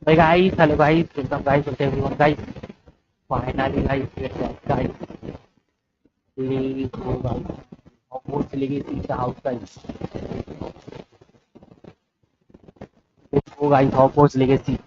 Hey guys, hello guys, welcome guys, welcome everyone guys. Finally guys, guys, please go guys. Hogwarts Legacy is the house guys. Let's go guys, Hogwarts Legacy.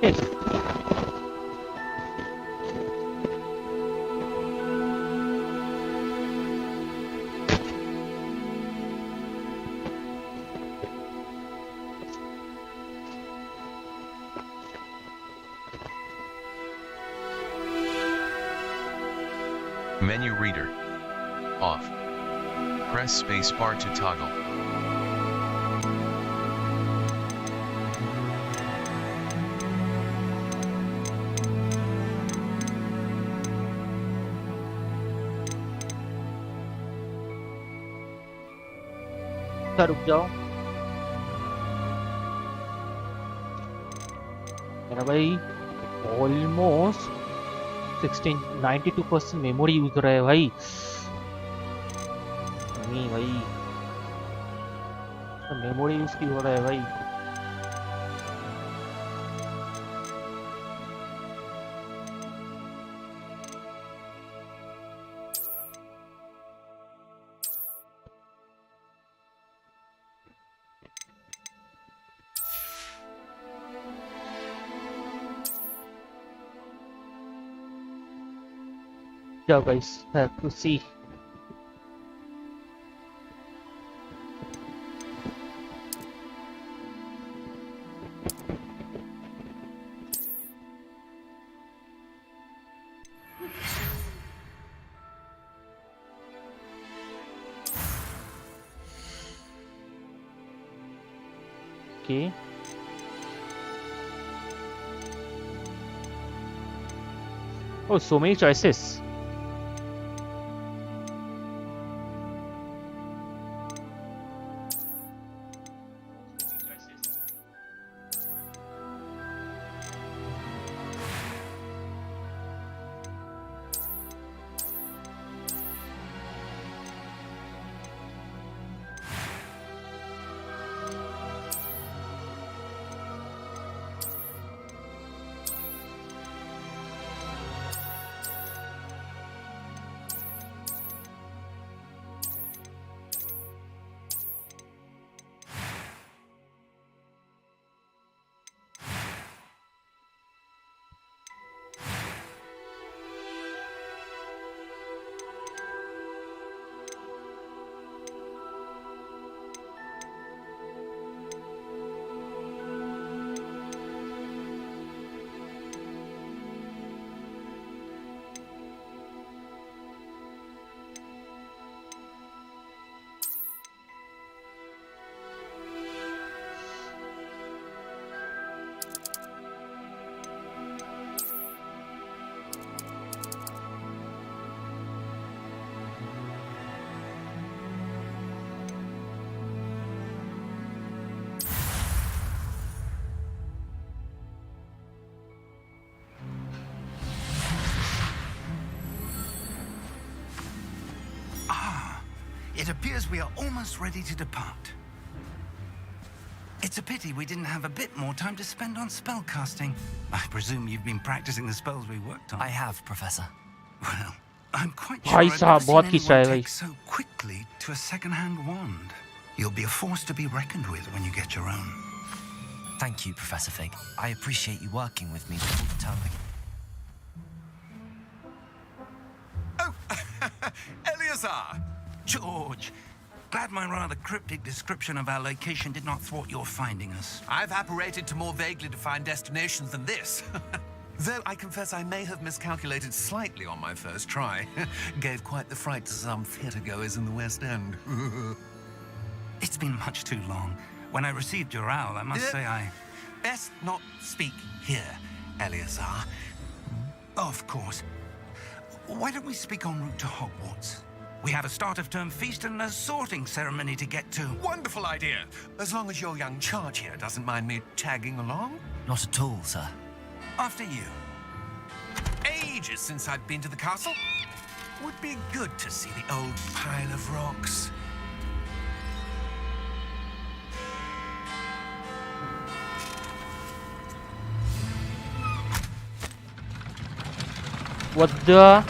Yes. Menu reader. Off. Press spacebar to toggle. रुक जाओ मेरा भाई almost 92% memory use हो रहा है भाई नहीं भाई मेमोरी यूज की हो रहा है भाई Yeah, guys, have to see. Okay. Oh, so many choices. It appears we are almost ready to depart. It's a pity we didn't have a bit more time to spend on spellcasting. I presume you've been practicing the spells we worked on. I have, Professor. Well, I'm quite sure भाई I've साहब never बहुत seen किस्सा है anyone भाई take so quickly to a second-hand wand. You'll be a force to be reckoned with when you get your own. Thank you, Professor Fig. I appreciate you working with me all the time. Oh, Eleazar! George, glad my rather cryptic description of our location did not thwart your finding us. I've apparated to more vaguely defined destinations than this. Though I confess I may have miscalculated slightly on my first try. Gave quite the fright to some theatre-goers in the West End. It's been much too long. When I received your owl, I must say I... Best not speak here, Eleazar. Of course. Why don't we speak en route to Hogwarts? We have a start-of-term feast and a sorting ceremony to get to. Wonderful idea. As long as your young charge here doesn't mind me tagging along. Not at all, sir. After you. Ages since I've been to the castle. Would be good to see the old pile of rocks. What the?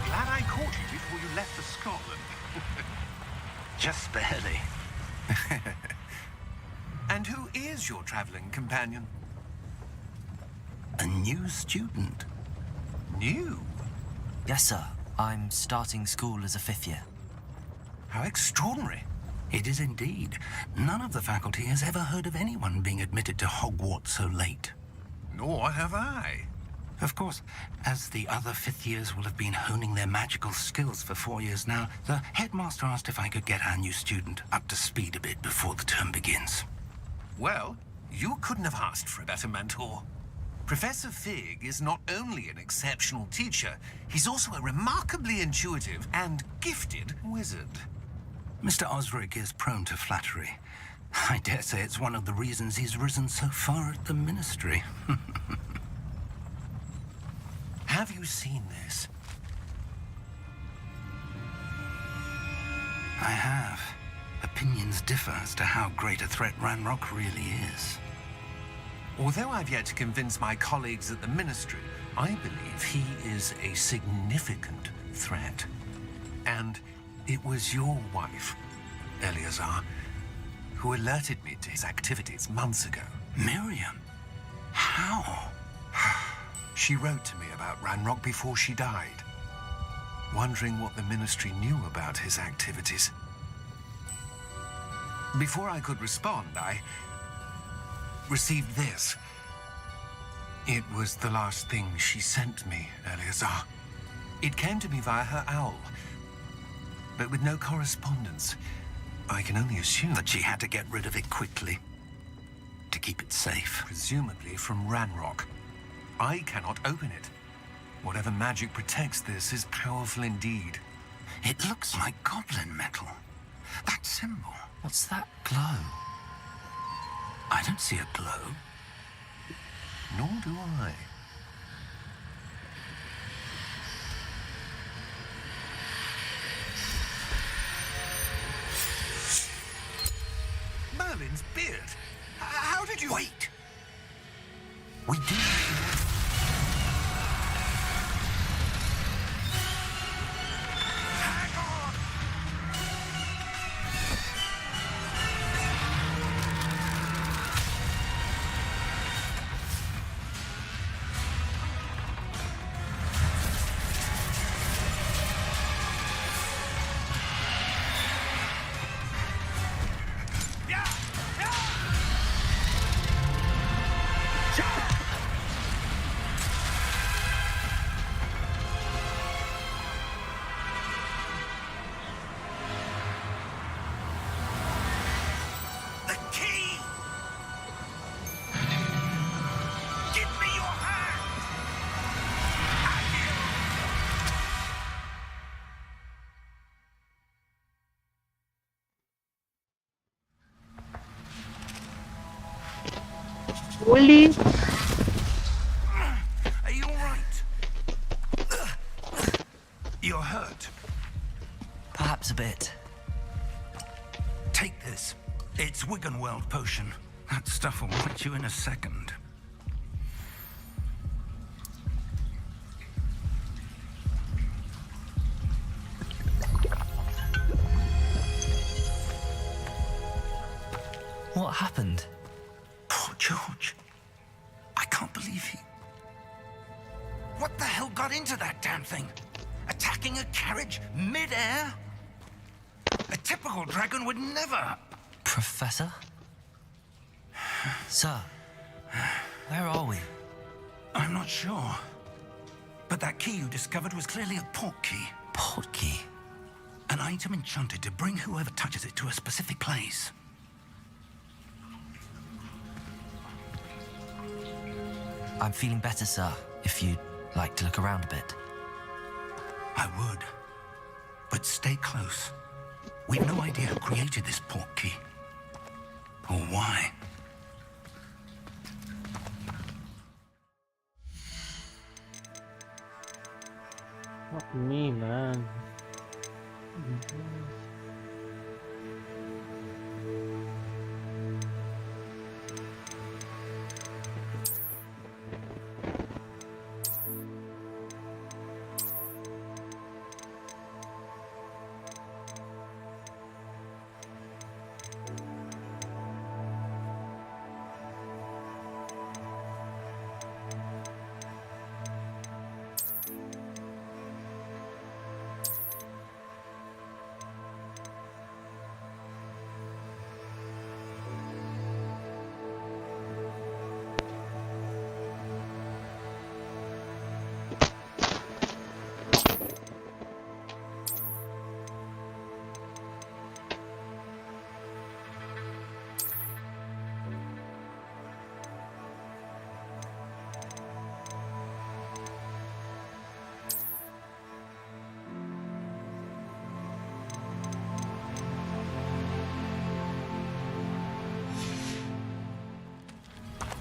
Glad I caught you before you left for Scotland. Just barely. And who is your travelling companion? A new student. New? Yes, sir. I'm starting school as a 5th year. How extraordinary. It is indeed. None of the faculty has ever heard of anyone being admitted to Hogwarts so late. Nor have I. Of course, as the other 5th years will have been honing their magical skills for 4 years now, the headmaster asked if I could get our new student up to speed a bit before the term begins. Well, you couldn't have asked for a better mentor. Professor Fig is not only an exceptional teacher, he's also a remarkably intuitive and gifted wizard. Mr. Osric is prone to flattery. I dare say it's one of the reasons he's risen so far at the ministry. Have you seen this? I have. Opinions differ as to how great a threat Ranrock really is. Although I've yet to convince my colleagues at the Ministry, I believe he is a significant threat. And it was your wife, Eleazar, who alerted me to his activities months ago. Miriam? How? She wrote to me about Ranrock before she died, wondering what the Ministry knew about his activities. Before I could respond, I received this. It was the last thing she sent me, Eleazar. It came to me via her owl, but with no correspondence. I can only assume That she had to get rid of it quickly to keep it safe. presumably from Ranrock. I cannot open it. Whatever magic protects this is powerful indeed. It looks like goblin metal. That symbol. What's that glow? I don't see a glow. Nor do I. Merlin's beard. How did you... Wait! We do. Hang on! Holy! Are you all right? You're hurt. Perhaps a bit. Take this. It's Wiggenweld potion. That stuff will right you in a second. What happened? Poor George. I can't believe he... What the hell got into that damn thing? Attacking a carriage mid-air? A typical dragon would never... Professor? Sir, where are we? I'm not sure. But that key you discovered was clearly a port key. Port key? An item enchanted to bring whoever touches it to a specific place. I'm feeling better, sir, if you'd like to look around a bit. I would. But stay close. We've no idea who created this port key. Or why. Not me, man.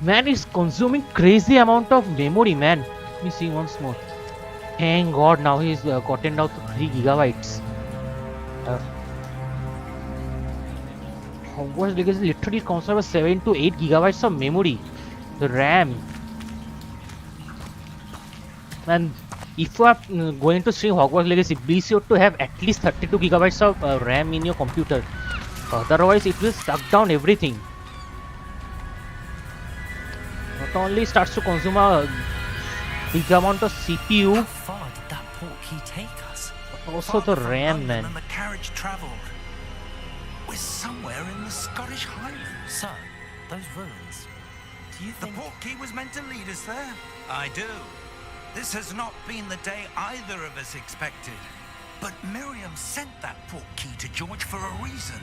Man is consuming crazy amount of memory, man. Let me see once more. Thank God, now he's gotten down to 3 gigabytes. Hogwarts Legacy literally consumes 7 to 8 gigabytes of memory. The RAM. Man, if you are going to stream Hogwarts Legacy, be sure to have at least 32 gigabytes of RAM in your computer. Otherwise, it will suck down everything. Not only starts to consume a big amount of CPU, How far did that port key take us? but also the Farther from RAM, London man. than the carriage travelled. We're somewhere in the Scottish Highlands. Sir, those ruins. Do you The think... port key was meant to lead us there? I do. This has not been the day either of us expected. But Miriam sent that port key to George for a reason.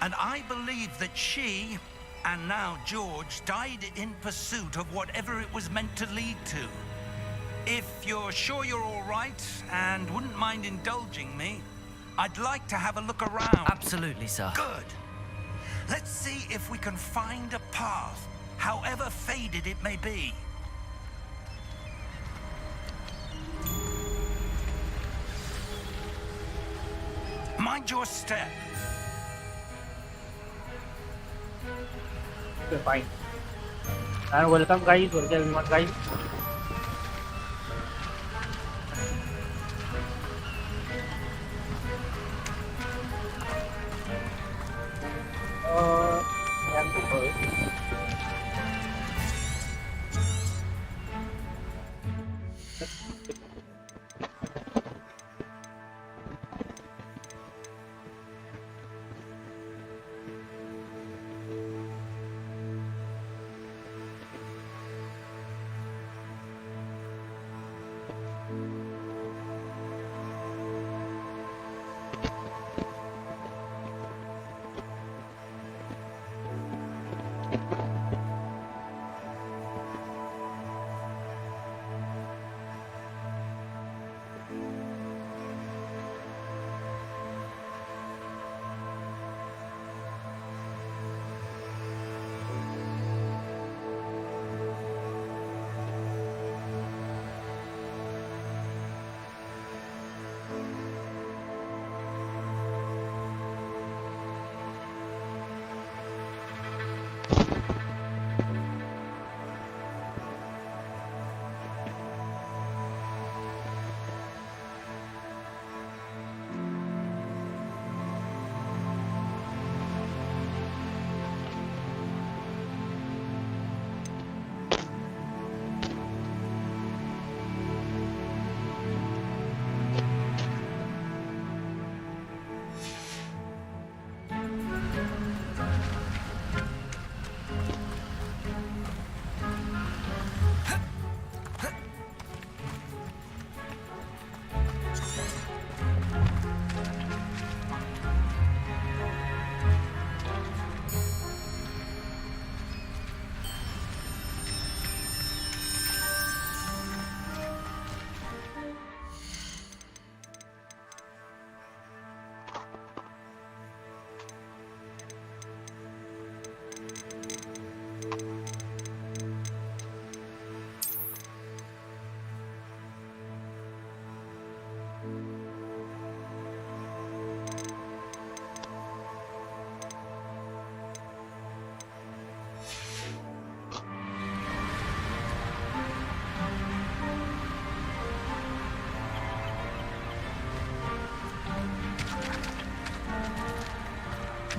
And I believe that she, and now George, died in pursuit of whatever it was meant to lead to. If you're sure you're all right and wouldn't mind indulging me, I'd like to have a look around. Absolutely, sir. Good. Let's see if we can find a path, however faded it may be. Mind your step. Okay, fine. And welcome guys, welcome everyone guys. I am the first.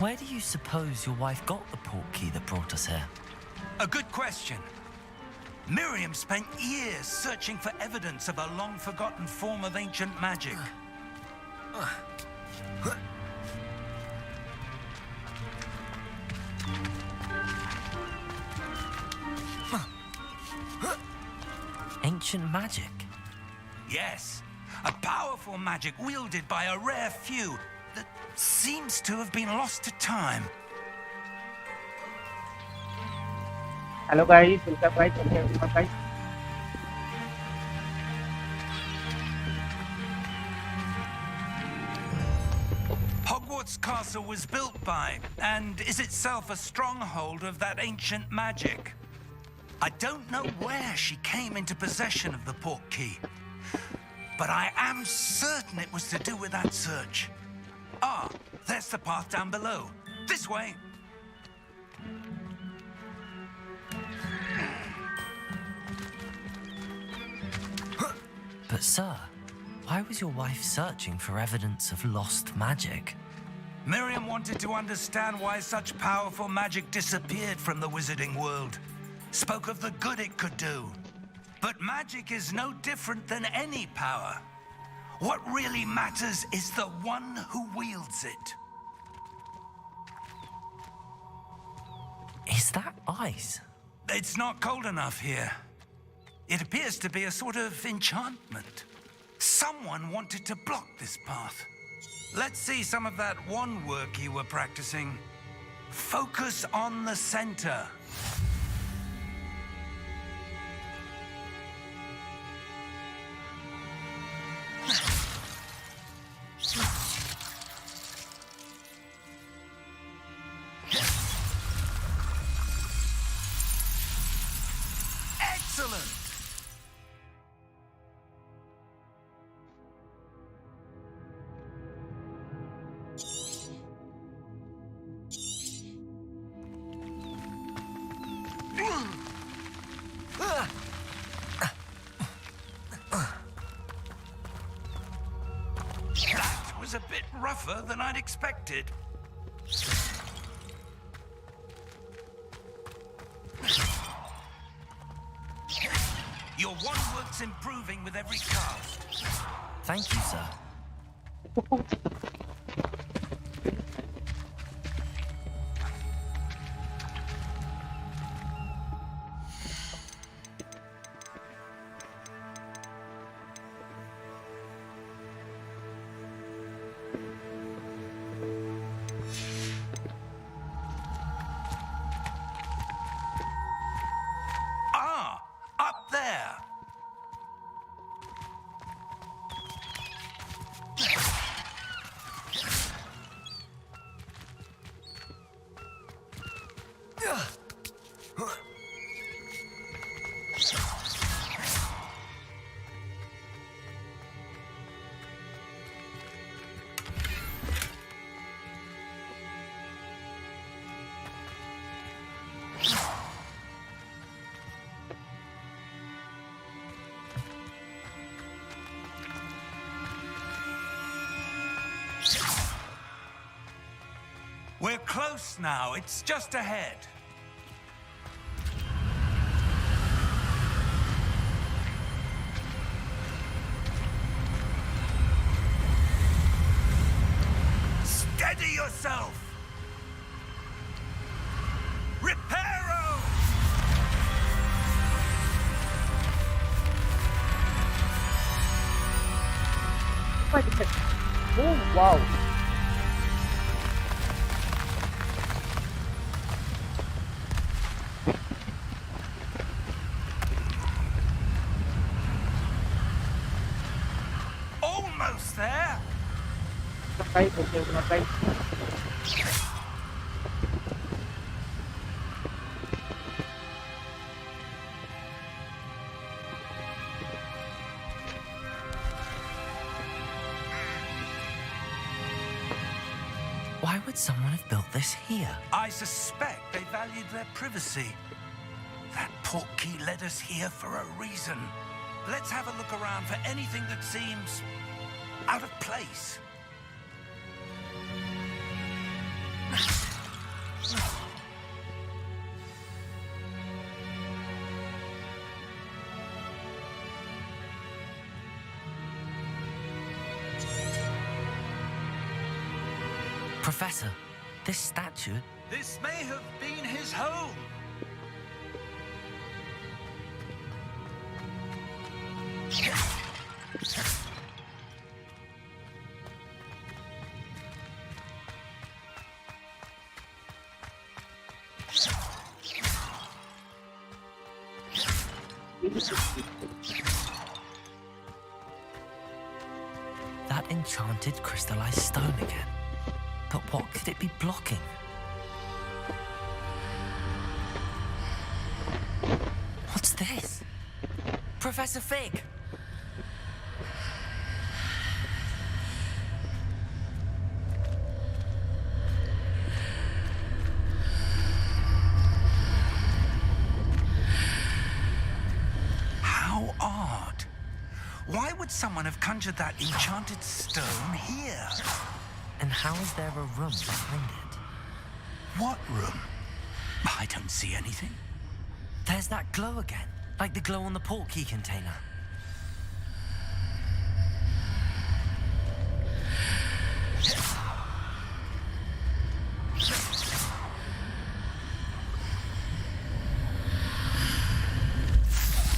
Where do you suppose your wife got the port key that brought us here? A good question. Miriam spent years searching for evidence of a long-forgotten form of ancient magic. Ancient magic? Yes, a powerful magic wielded by a rare few that seems to have been lost to time. Hello guys, welcome guys, welcome everyone guys. Hogwarts Castle was built by, and is itself a stronghold of that ancient magic. I don't know where she came into possession of the port key, but I am certain it was to do with that search. Ah, there's the path down below. This way. But sir, why was your wife searching for evidence of lost magic? Miriam wanted to understand why such powerful magic disappeared from the wizarding world. Spoke of the good it could do. But magic is no different than any power. What really matters is the one who wields it. Is that ice? It's not cold enough here. It appears to be a sort of enchantment. Someone wanted to block this path. Let's see some of that wand work you were practicing. Focus on the center. Excellent! That was a bit rougher than I'd expected. Your wand work's improving with every cast. Thank you, sir. Ah, up there. We're close now. It's just ahead. Steady yourself. Reparo! Oh wow. Almost there. Guys, okay everyone guys. Why would someone have built this here? I suspect they valued their privacy. That port key led us here for a reason. Let's have a look around for anything that seems out of place. Professor, this statue... This may have been his home. That enchanted crystallized stone again. But what could it be blocking? What's this? Professor Fig! How odd. Why would someone have conjured that enchanted stone here? And how is there a room behind it? What room? I don't see anything. There's that glow again, like the glow on the portkey container.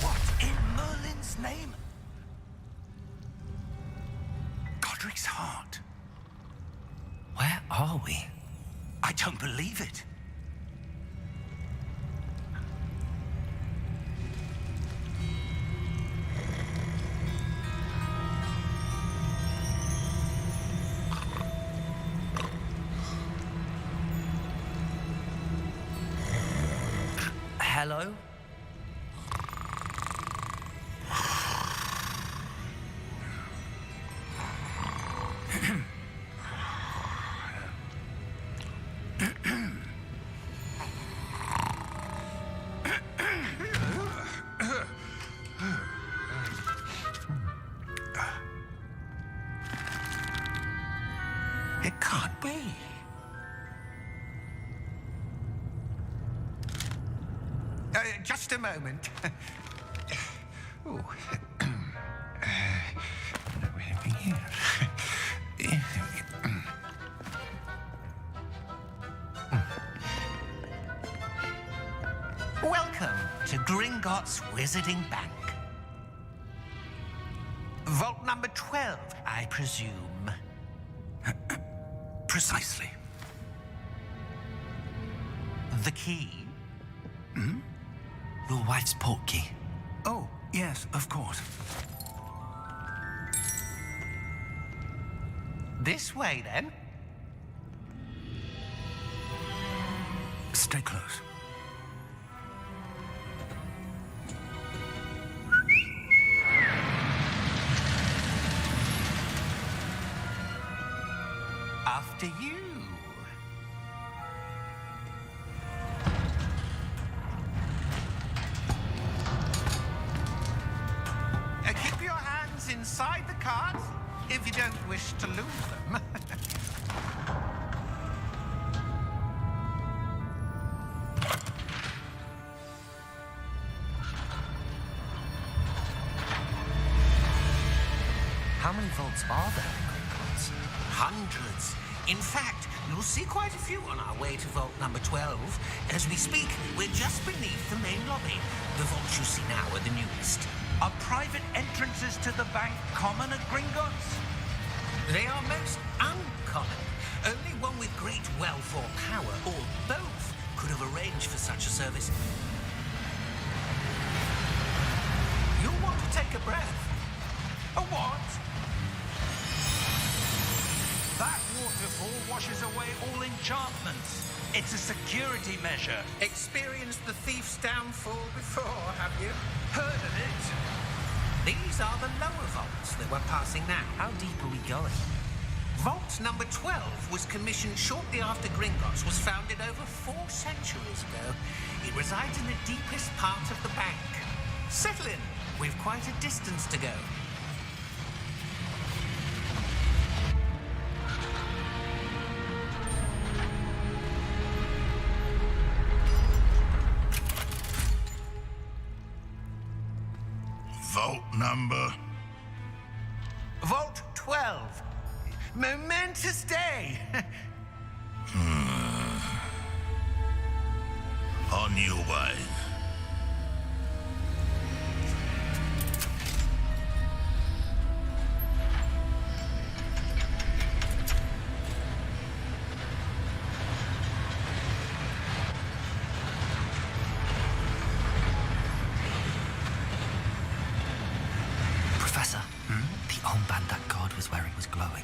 What in Merlin's name? Godric's heart. Where are we? I don't believe it. Hello? It can't be. Just a moment. Ooh. Welcome to Gringotts Wizarding Bank. Vault number 12, I presume. Precisely. The key? Your wife's portkey. Oh, yes, of course. This way, then. Stay close. After you. Keep your hands inside the cards if you don't wish to lose them. How many vaults are there in Gringotts? Hundreds. In fact, you'll see quite a few on our way to vault number 12. As we speak, we're just beneath the main lobby. The vaults you see now are the newest. Are private entrances to the bank common at Gringotts? They are most uncommon. Only one with great wealth or power, or both, could have arranged for such a service. You'll want to take a breath. A what? That waterfall washes away all enchantments. It's a security measure. Experienced the thief's downfall before, have you? Heard of it? These are the lower vaults that we're passing now. How deep are we going? Vault number 12 was commissioned shortly after Gringotts was founded over 4 centuries ago. It resides in the deepest part of the bank. Settle in. We've quite a distance to go. Vault number? Vault 12. Momentous day. On your way. Professor, the armband that guard was wearing was glowing.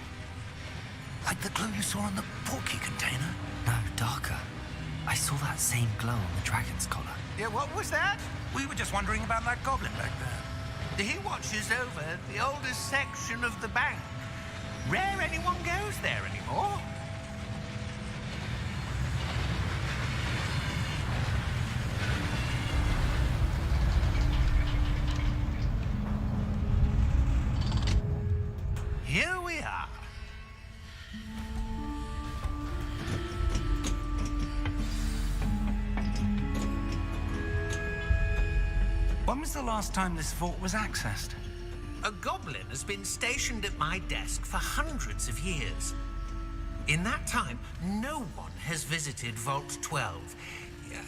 Like the glow you saw on the porky container? No, darker. I saw that same glow on the dragon's collar. Yeah, what was that? We were just wondering about that goblin back there. He watches over the oldest section of the bank. Rare anyone goes there anymore. Here we are. When was the last time this vault was accessed? A goblin has been stationed at my desk for hundreds of years. In that time, no one has visited Vault 12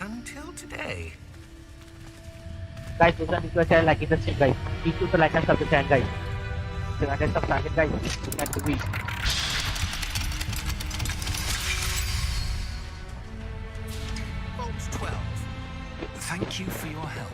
until today. Guys, please subscribe to the channel, like it, guys. Please do like and subscribe, guys. Guys, subscribe, guys. Thank you. Vault 12. Thank you for your help.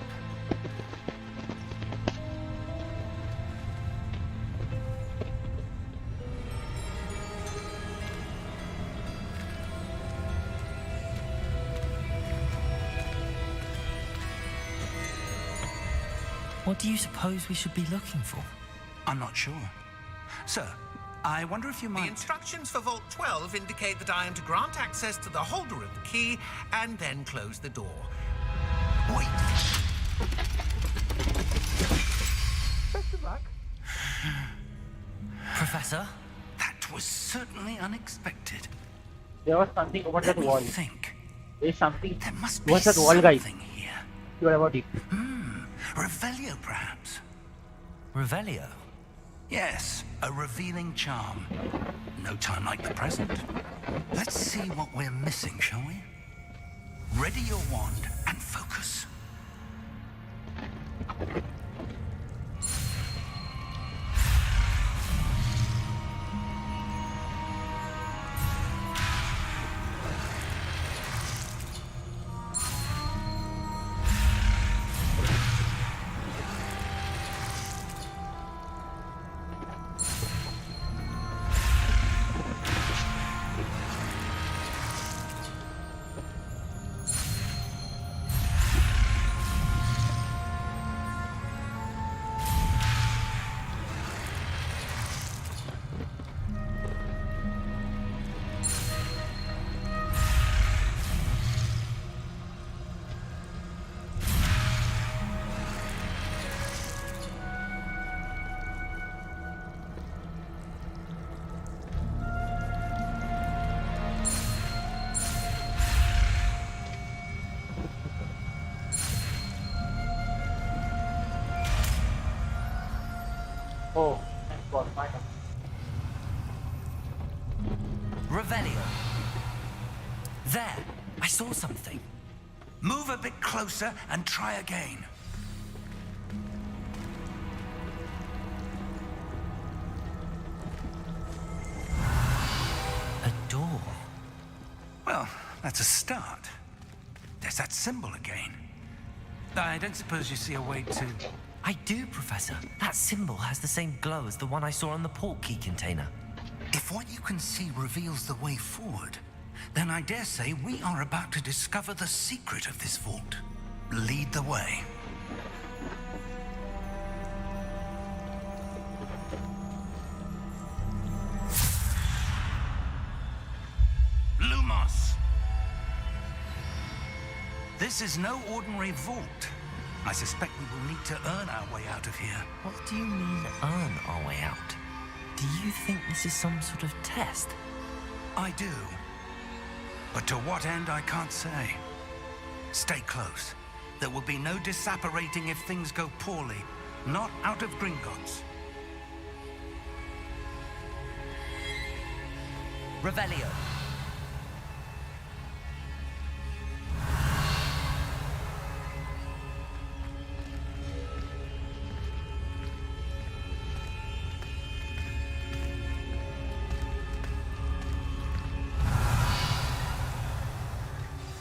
What do you suppose we should be looking for? I'm not sure. Sir, I wonder if you The might... instructions for Vault 12 indicate that I am to grant access to the holder of the key and then close the door. Wait. Best of luck. Professor? That was certainly unexpected. There was something over that Let me wall. think. There's something There must be over that wall, guys. something here. What about it? Revelio, perhaps? Revelio? Yes, a revealing charm. No time like the present. Let's see what we're missing, shall we? Ready your wand and focus. Oh, thank God, finally. Revelio. There, I saw something. Move a bit closer and try again. A door. Well, that's a start. There's that symbol again. I don't suppose you see a way to... I do, Professor. That symbol has the same glow as the one I saw on the port key container. If what you can see reveals the way forward, then I dare say we are about to discover the secret of this vault. Lead the way. Lumos! This is no ordinary vault. I suspect we will need to earn our way out of here. What do you mean, earn our way out? Do you think this is some sort of test? I do. But to what end, I can't say. Stay close. There will be no disapparating if things go poorly. Not out of Gringotts. Revelio.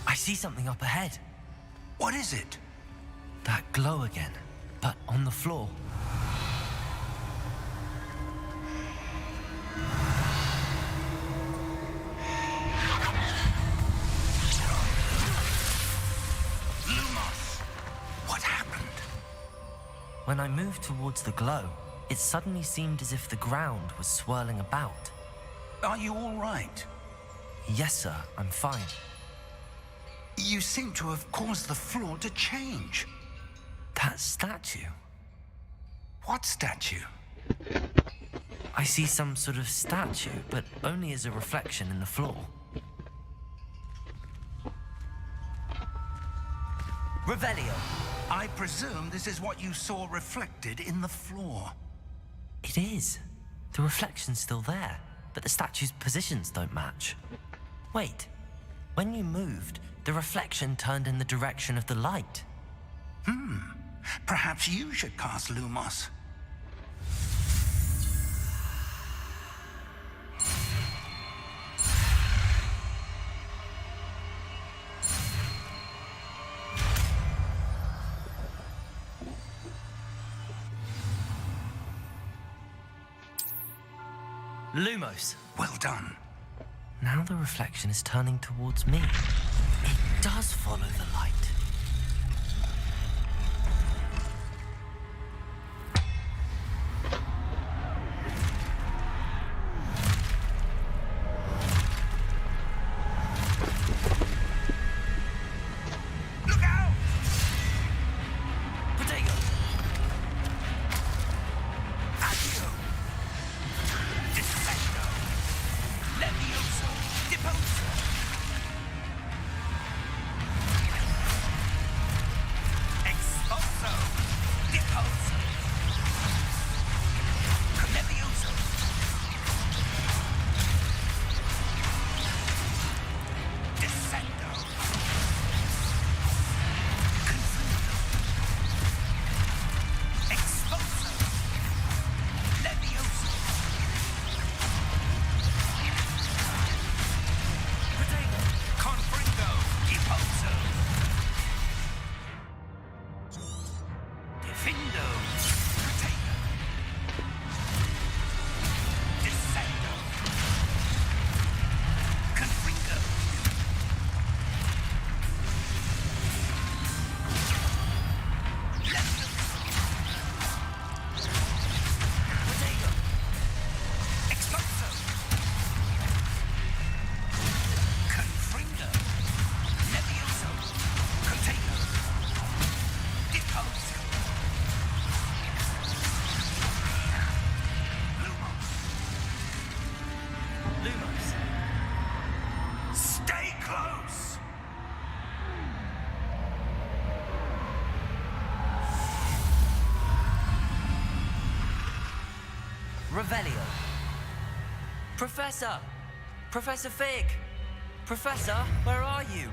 I see something up ahead. What is it? That glow again, but on the floor. Lumos! What happened? When I moved towards the glow, it suddenly seemed as if the ground was swirling about. Are you all right? Yes, sir, I'm fine. You seem to have caused the floor to change. That statue. What statue? I see some sort of statue, but only as a reflection in the floor. Revelio. I presume this is what you saw reflected in the floor. It is. The reflection's still there, but the statue's positions don't match. Wait. When you moved, the reflection turned in the direction of the light. Perhaps you should cast Lumos. Lumos. Well done. Now the reflection is turning towards me. It does follow the light. Look out! Potato! Accio! Defendo! Levioso! Deposo! Expulso! Deposo! Levioso! Descendo! Expulso! Levioso! Potato! Confringo! Deposo! Defindo! Potato! Descendo! Confringo! Potato! Expulso! Confringo! Levioso! Potato! Deposo! Lumos! Lumos. Stay close! Revelio. Professor! Professor Fig! Professor, where are you?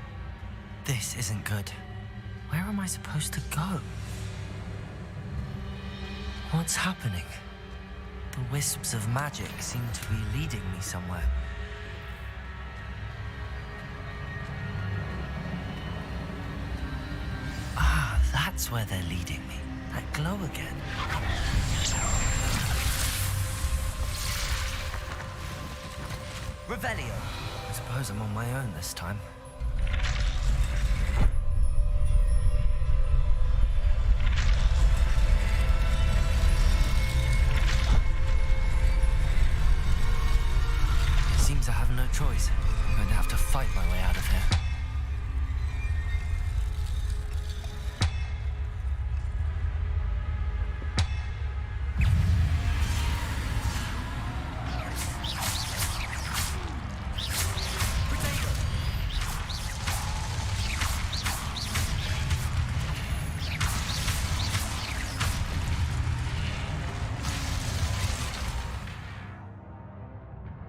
This isn't good. Where am I supposed to go? What's happening? The wisps of magic seem to be leading me somewhere. Ah, that's where they're leading me. That glow again. Revelio. I suppose I'm on my own this time. Seems I have no choice. I'm going to have to fight my way out of here.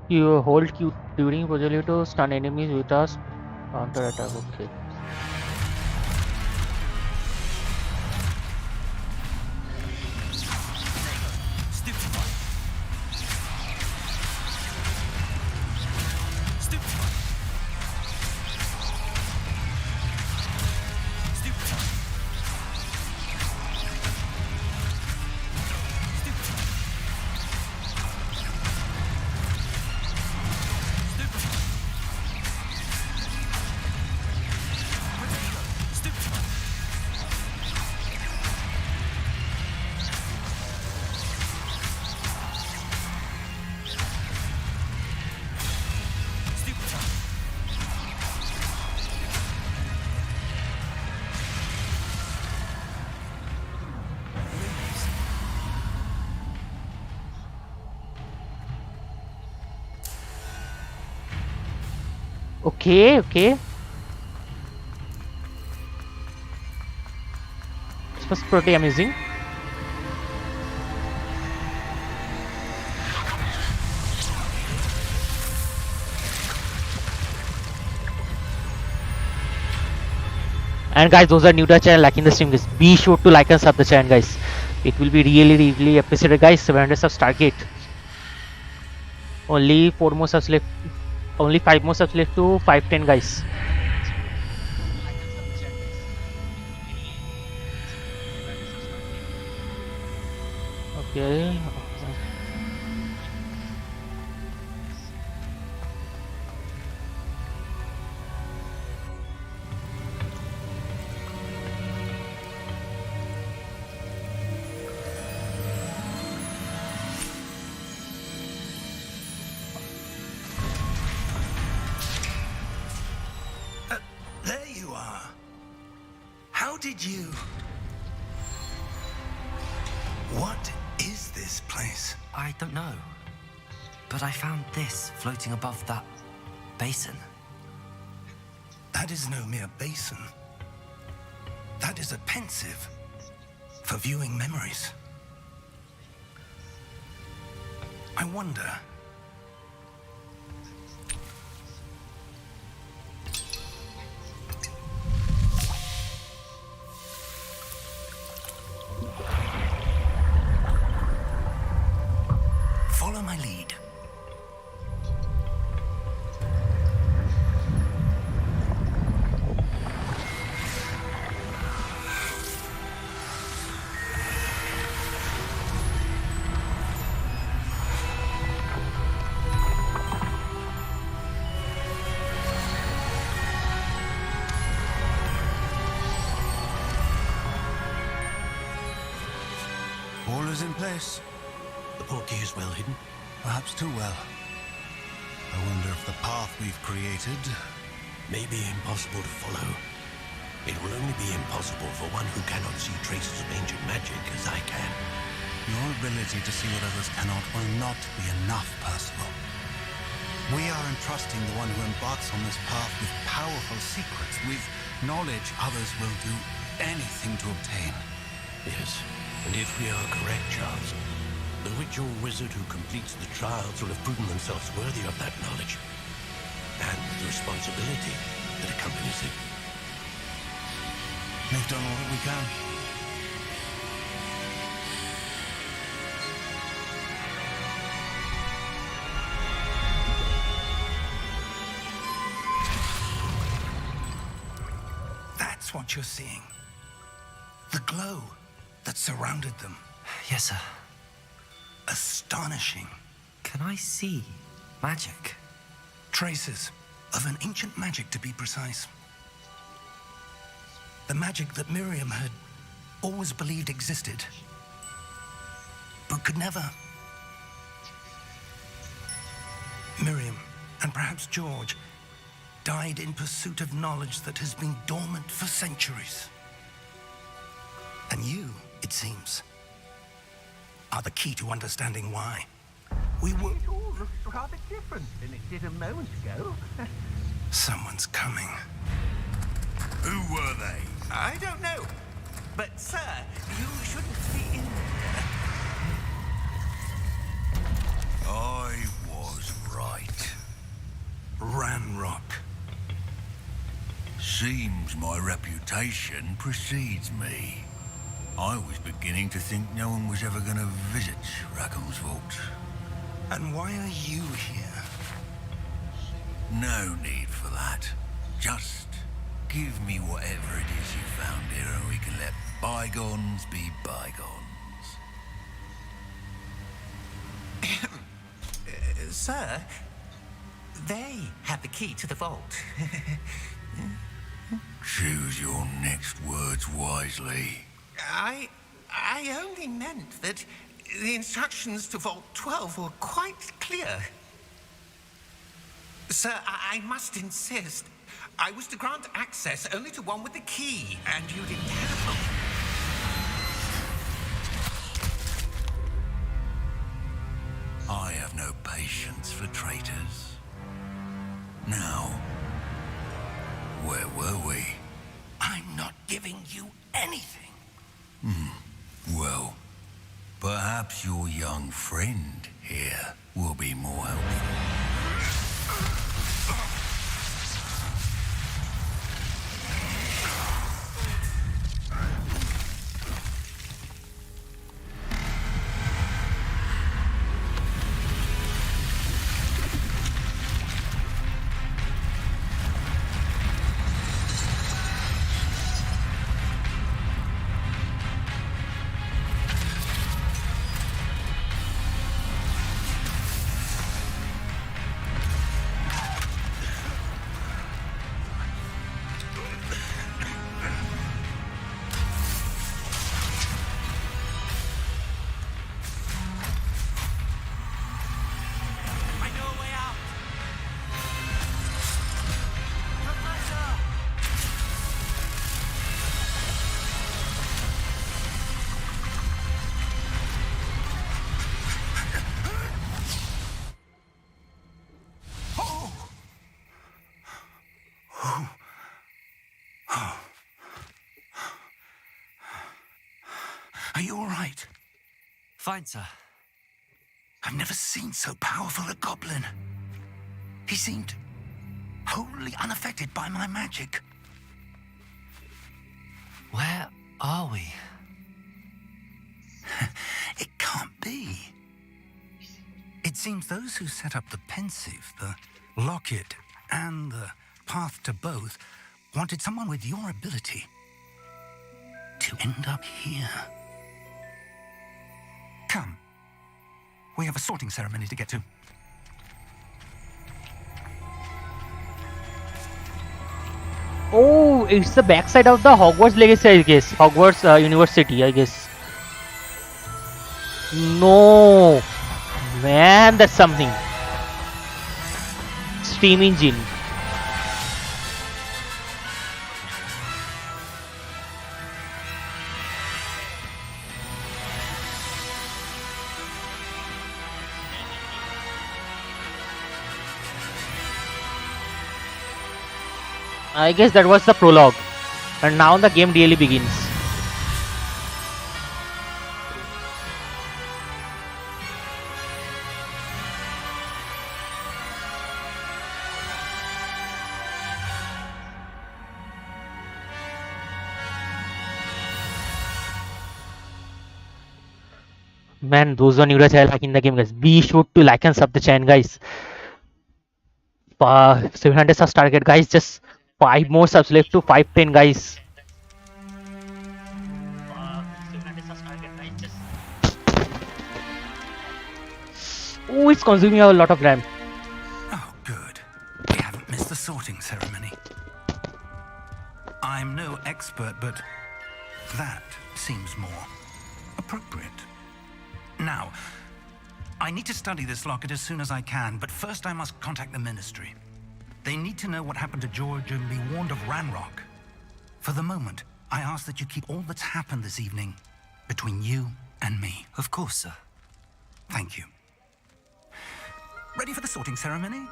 You hold Q during projectile to stun enemies with a counter attack. Okay. Okay, okay. This was pretty amazing. And guys, those are new to the channel, liking the stream, guys. Be sure to like and sub the channel, guys. It will be really appreciated, guys. 700 subs target. Only 4 more subs left. Only 5 more subs left to 510, guys. Okay. There you are. How did you... What is this place? I don't know. But I found this floating above that basin. That is no mere basin. That is a pensive for viewing memories. I wonder... Follow my lead. All is in place. The portkey is well hidden. Perhaps too well. I wonder if the path we've created... May be impossible to follow. It will only be impossible for one who cannot see traces of ancient magic as I can. Your ability to see what others cannot will not be enough, Percival. We are entrusting the one who embarks on this path with powerful secrets, with knowledge others will do anything to obtain. Yes, and if we are correct, Charles, the ritual wizard who completes the trials will have proven themselves worthy of that knowledge and the responsibility that accompanies it. We've done all that we can. That's what you're seeing. The glow that surrounded them. Yes, sir. Astonishing. Can I see magic? Traces of an ancient magic, to be precise. The magic that Miriam had always believed existed, but could never. Miriam, and perhaps George, died in pursuit of knowledge that has been dormant for centuries. And you, it seems, are the key to understanding why. We were... It all looks rather different than it did a moment ago. Someone's coming. Who were they? I don't know. But, sir, you shouldn't be in there. I was right. Seems my reputation precedes me. I was beginning to think no one was ever going to visit Rackham's vault. And why are you here? No need for that. Just give me whatever it is you found here and we can let bygones be bygones. Sir, they have the key to the vault. Choose your next words wisely. I only meant that the instructions to Vault 12 were quite clear. Sir, I must insist. I was to grant access only to one with the key, and you didn't have them. I have no patience for traitors. Now, where were we? I'm not giving you anything. Well, perhaps your young friend here will be more helpful. Are you all right? Fine, sir. I've never seen so powerful a goblin. He seemed wholly unaffected by my magic. Where are we? It can't be. It seems those who set up the pensive, the locket, and the path to both wanted someone with your ability to end up here. Come. We have a sorting ceremony to get to. Oh, it's the backside of the Hogwarts Legacy, I guess. Hogwarts University, I guess. No. Man, that's something. Steam engine. I guess that was the prologue, and now the game really begins. Man, those are new to like in the game, guys. Be sure to like and sub the channel, guys. 700 subs target, guys. Just 5 more subs left to 510, guys. Oh, it's consuming a lot of RAM. Oh, good. We haven't missed the sorting ceremony. I'm no expert, but that seems more appropriate. Now, I need to study this locket as soon as I can, but first I must contact the Ministry. They need to know what happened to George and be warned of Ranrock. For the moment, I ask that you keep all that's happened this evening between you and me. Of course, sir. Thank you. Ready for the sorting ceremony?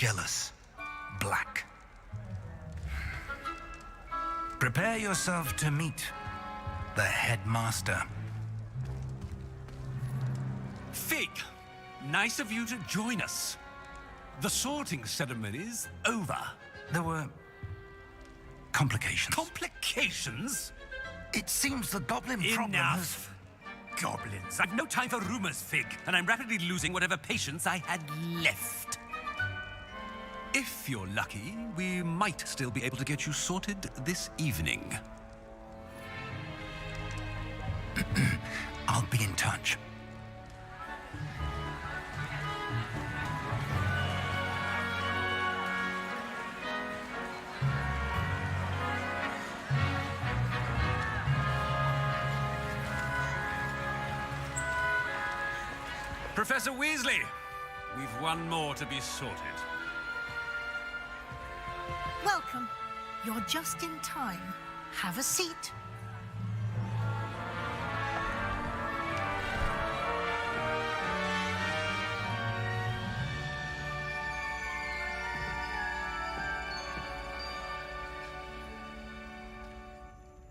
jealous. Black. Prepare yourself to meet the headmaster. Fig, nice of you to join us. The sorting ceremony's over. There were complications. Complications? It seems the goblin problem has... Enough. Goblins. I've no time for rumors, Fig, and I'm rapidly losing whatever patience I had left. If you're lucky, we might still be able to get you sorted this evening. I'll be in touch. Professor Weasley, we've one more to be sorted. Welcome. You're just in time. Have a seat.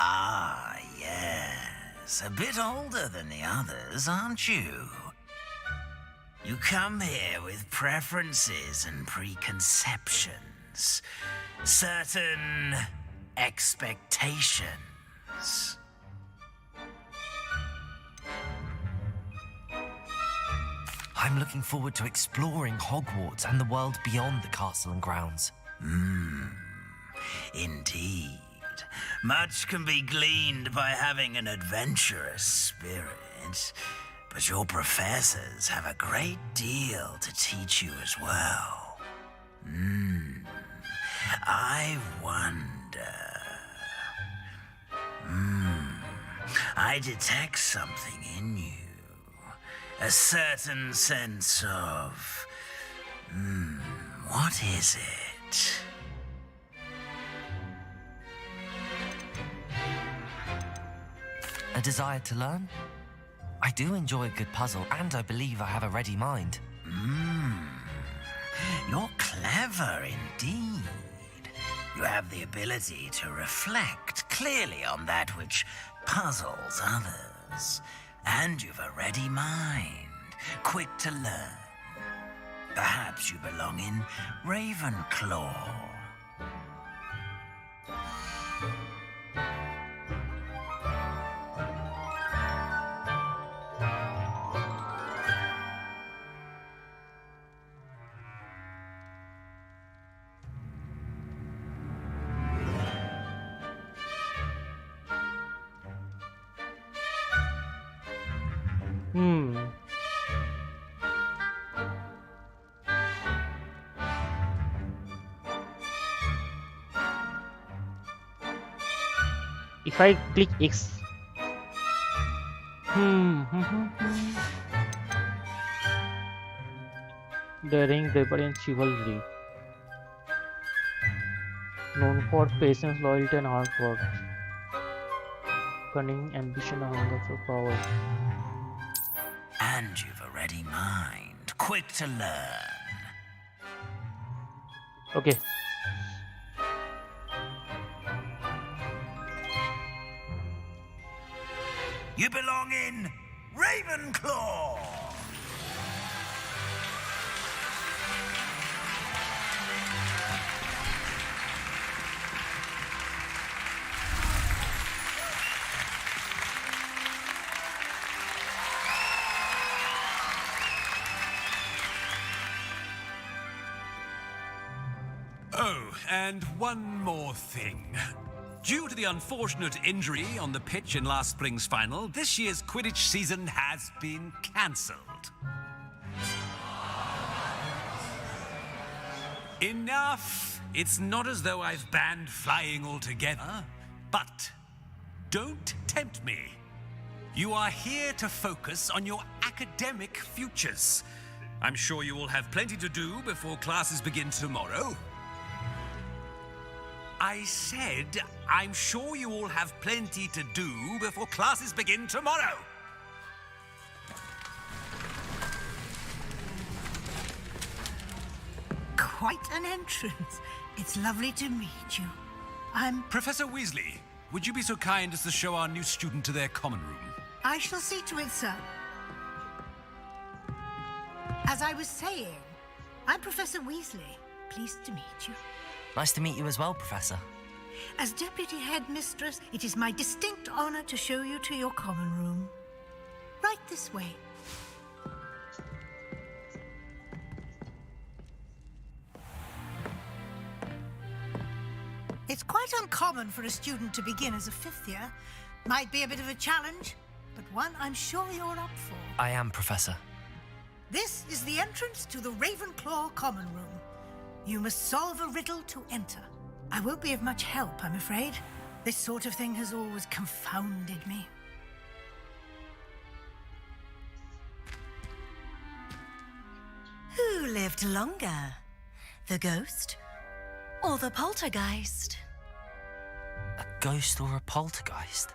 Ah, yes. A bit older than the others, aren't you? You come here with preferences and preconceptions. Certain expectations. I'm looking forward to exploring Hogwarts and the world beyond the castle and grounds. Indeed. Much can be gleaned by having an adventurous spirit, but your professors have a great deal to teach you as well. I wonder... I detect something in you. A certain sense of... what is it? A desire to learn? I do enjoy a good puzzle, and I believe I have a ready mind. You're clever indeed. You have the ability to reflect clearly on that which puzzles others. And you've a ready mind, quick to learn. Perhaps you belong in Ravenclaw. If I click X, daring, bravery, and chivalry, known for patience, loyalty, and hard work, cunning, ambition, and hunger for power. And you've a ready mind, quick to learn. Okay. You belong in Ravenclaw! Oh, and one more thing. Due to the unfortunate injury on the pitch in last spring's final, this year's Quidditch season has been cancelled. Enough! It's not as though I've banned flying altogether, but don't tempt me. You are here to focus on your academic futures. I'm sure you will have plenty to do before classes begin tomorrow. I said, I'm sure you all have plenty to do before classes begin tomorrow. quite an entrance. It's lovely to meet you. I'm... Professor Weasley, would you be so kind as to show our new student to their common room? I shall see to it, sir. As I was saying, I'm Professor Weasley. Pleased to meet you. Nice to meet you as well, Professor. As Deputy Headmistress, it is my distinct honor to show you to your common room. Right this way. It's quite uncommon for a student to begin as a fifth year. Might be a bit of a challenge, but one I'm sure you're up for. I am, Professor. This is the entrance to the Ravenclaw common room. You must solve a riddle to enter. I won't be of much help, I'm afraid. This sort of thing has always confounded me. Who lived longer? The ghost or the poltergeist? A ghost or a poltergeist?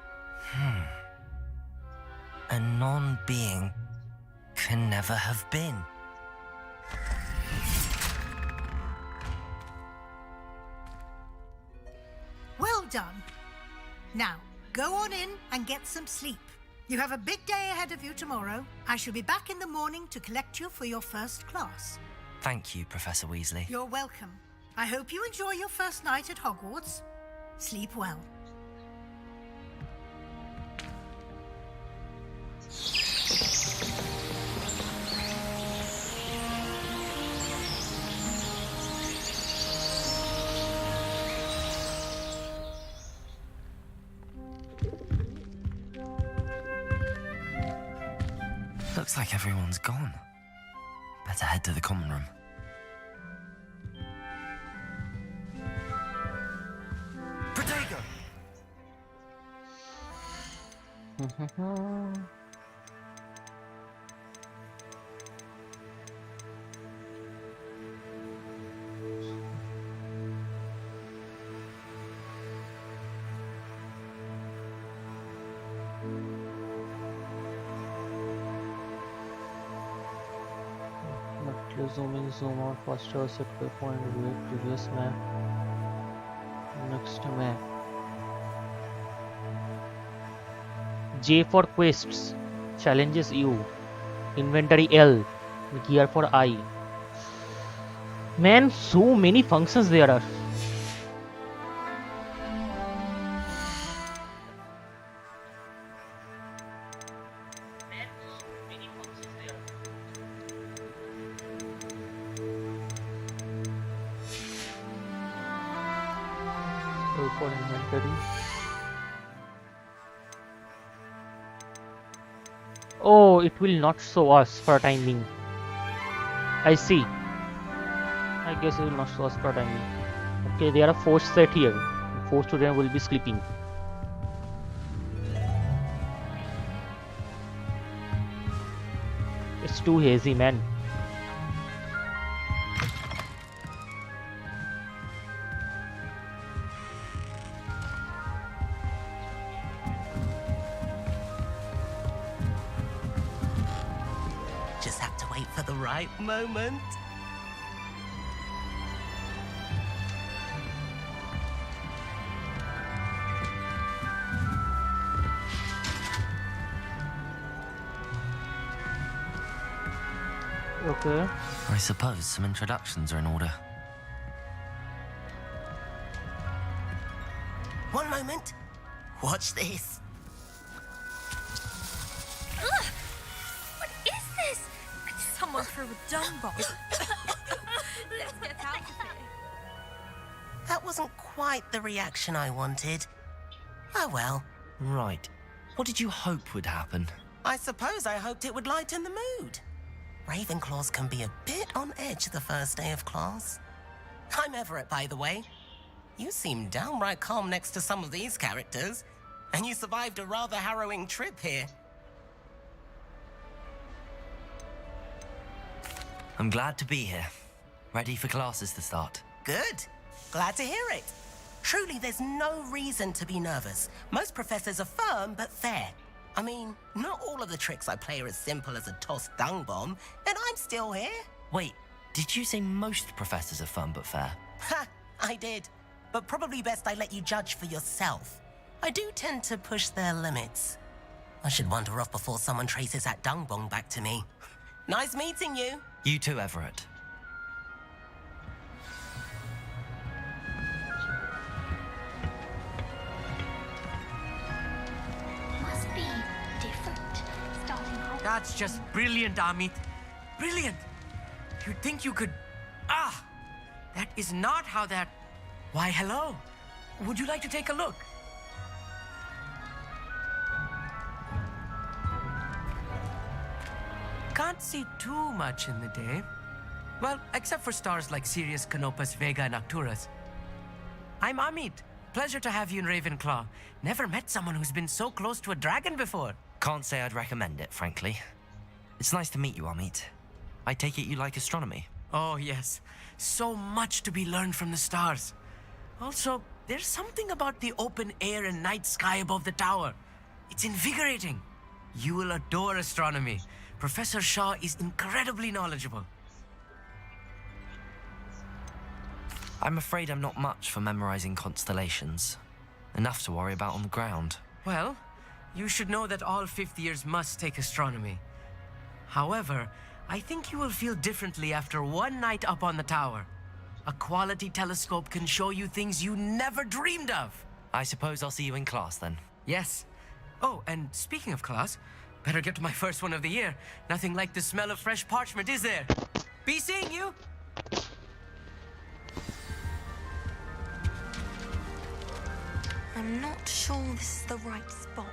A non-being can never have been. Well done. Now, go on in and get some sleep. You have a big day ahead of you tomorrow. I shall be back in the morning to collect you for your first class. Thank you, Professor Weasley. You're welcome. I hope you enjoy your first night at Hogwarts. Sleep well. Looks like everyone's gone. Better head to the common room. Protego! Zoom in, zoom out, faster, set waypoint, review previous map, next map. J for quests, challenges U, inventory L, gear for I. Man, so many functions there are. For inventory. Oh, it will not show us for timing. I see. I guess it will not show us for timing. Okay, there are 4 set here. 4 students will be sleeping. It's too hazy, man. Moment. Okay. I suppose some introductions are in order. One moment. Watch this. Someone threw a dung bomb. Let's get out of here. That wasn't quite the reaction I wanted. Oh well. Right. What did you hope would happen? I suppose I hoped it would lighten the mood. Ravenclaws can be a bit on edge the first day of class. I'm Everett, by the way. You seem downright calm next to some of these characters, and you survived a rather harrowing trip here. I'm glad to be here. Ready for classes to start. Good. Glad to hear it. Truly, there's no reason to be nervous. Most professors are firm but fair. I mean, not all of the tricks I play are as simple as a tossed dung bomb, and I'm still here. Wait, Did you say most professors are fun but fair? Ha! I did. But probably best I let you judge for yourself. I do tend to push their limits. I should wander off before someone traces that dung bong back to me. Nice meeting you. You too, Everett. Must be different. Starting off. That's just brilliant, Amit. Brilliant. You'd think you could... Ah! That is not how that... Why, hello. Would you like to take a look? Can't see too much in the day. Well, except for stars like Sirius, Canopus, Vega, and Arcturus. I'm Amit. Pleasure to have you in Ravenclaw. Never met someone who's been so close to a dragon before. Can't say I'd recommend it, frankly. It's nice to meet you, Amit. I take it you like astronomy. Oh, yes. So much to be learned from the stars. Also, there's something about the open air and night sky above the tower. It's invigorating. You will adore astronomy. Professor Shaw is incredibly knowledgeable. I'm afraid I'm not much for memorizing constellations. Enough to worry about on the ground. Well, you should know that all fifth years must take astronomy. However, I think you will feel differently after one night up on the tower. A quality telescope can show you things you never dreamed of. I suppose I'll see you in class then. Yes. Oh, and speaking of class, better get to my first one of the year. Nothing like the smell of fresh parchment, is there? Be seeing you! I'm not sure this is the right spot.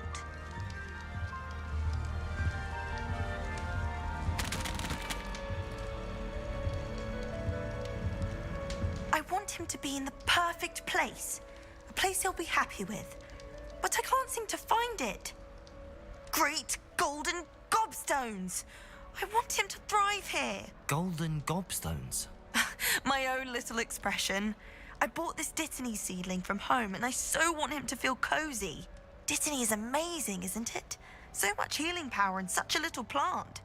I want him to be in the perfect place. A place he'll be happy with. But I can't seem to find it. Great golden gobstones! I want him to thrive here. Golden gobstones? My own little expression. I bought this Dittany seedling from home and I so want him to feel cozy. Dittany is amazing, isn't it? So much healing power in such a little plant.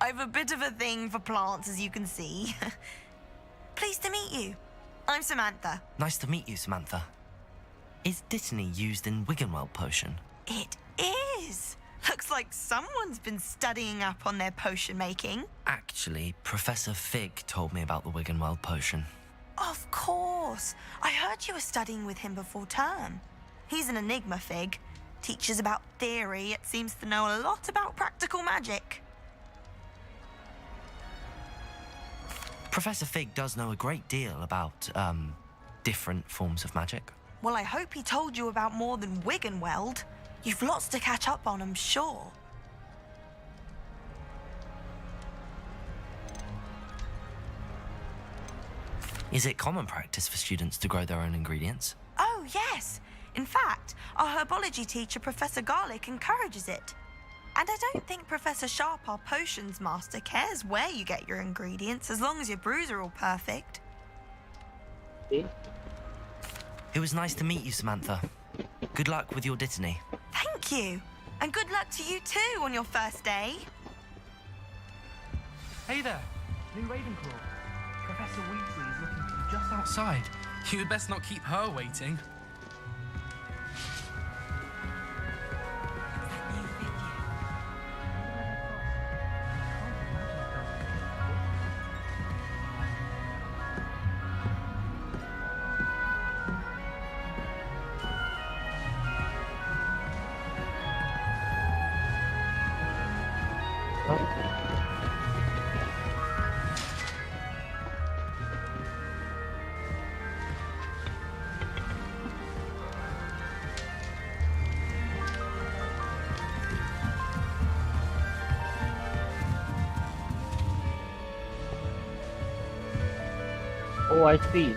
I've a bit of a thing for plants, as you can see. Pleased to meet you. I'm Samantha. Nice to meet you, Samantha. Is Dittany used in Wiggenweld potion? It is. Looks like someone's been studying up on their potion making. Actually, Professor Fig told me about the Wiggenweld potion. Of course. I heard you were studying with him before term. He's an enigma, Fig. Teaches about theory, yet seems to know a lot about practical magic. Professor Fig does know a great deal about, different forms of magic. Well, I hope he told you about more than Wiggenweld. You've lots to catch up on, I'm sure. Is it common practice for students to grow their own ingredients? Oh, yes. In fact, our herbology teacher, Professor Garlick, encourages it. And I don't think Professor Sharp, our potions master, cares where you get your ingredients, as long as your brews are all perfect. It was nice to meet you, Samantha. Good luck with your Dittany. Thank you. And good luck to you too on your first day. Hey there, new Ravenclaw. Professor Weasley is looking for you just outside. You'd best not keep her waiting. Oh, I see.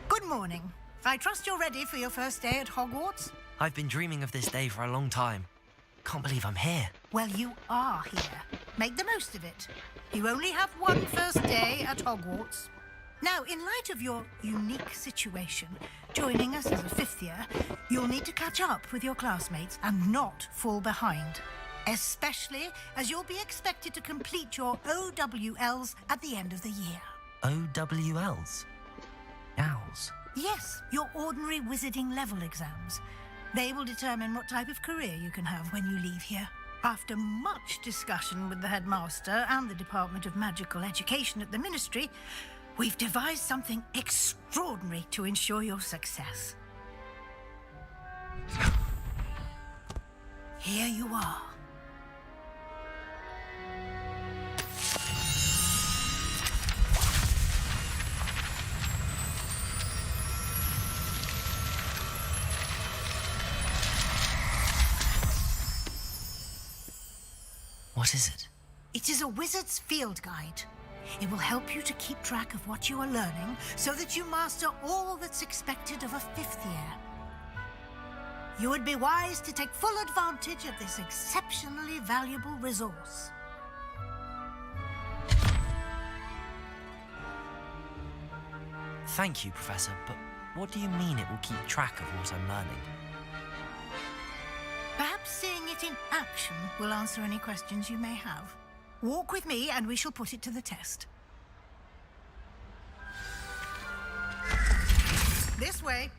Good morning. I trust you're ready for your first day at Hogwarts? I've been dreaming of this day for a long time. Can't believe I'm here. Well, you are here. Make the most of it. You only have one first day at Hogwarts. Now, in light of your unique situation, joining us as a fifth year, you'll need to catch up with your classmates and not fall behind. Especially as you'll be expected to complete your OWLs at the end of the year. OWLs? Owls? Yes, your ordinary wizarding level exams. They will determine what type of career you can have when you leave here. After much discussion with the headmaster and the Department of Magical Education at the Ministry, we've devised something extraordinary to ensure your success. Here you are. What is it? It is a wizard's field guide. It will help you to keep track of what you are learning so that you master all that's expected of a fifth year. You would be wise to take full advantage of this exceptionally valuable resource. Thank you, Professor, but what do you mean it will keep track of what I'm learning? Perhaps seeing it in action will answer any questions you may have. Walk with me and we shall put it to the test. This way.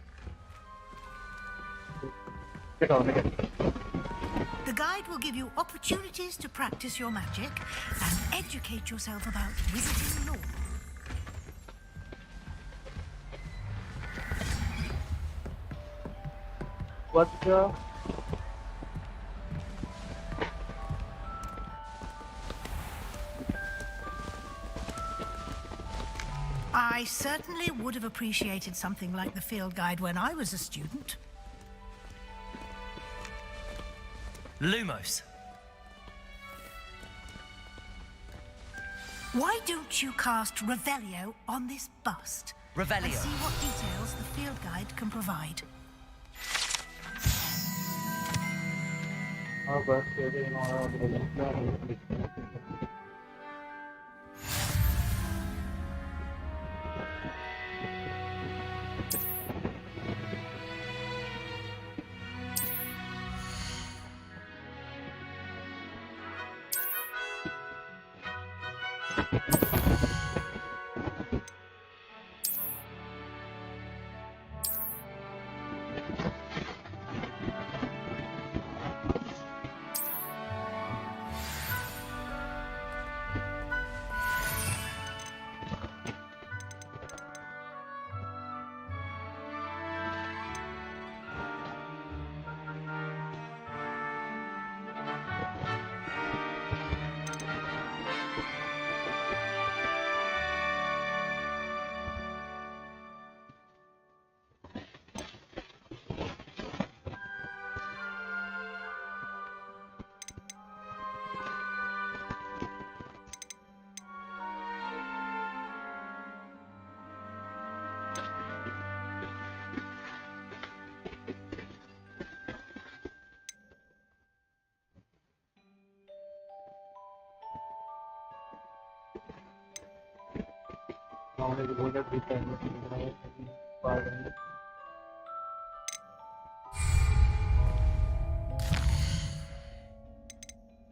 The guide will give you opportunities to practice your magic and educate yourself about wizarding lore. What's the... I certainly would have appreciated something like the field guide when I was a student. Lumos. Why don't you cast Revelio on this bust? Revelio. And see what details the field guide can provide.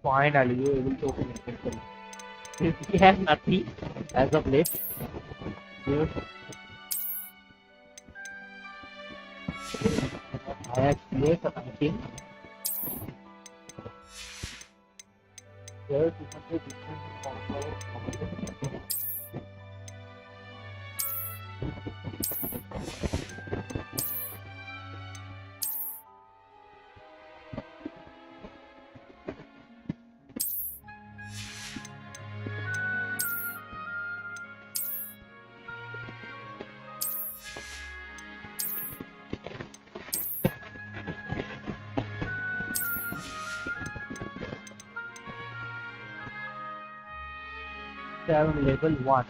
Finally, you able to open it. We have nothing as of late. Here. I actually have something. There is something different. Level 1.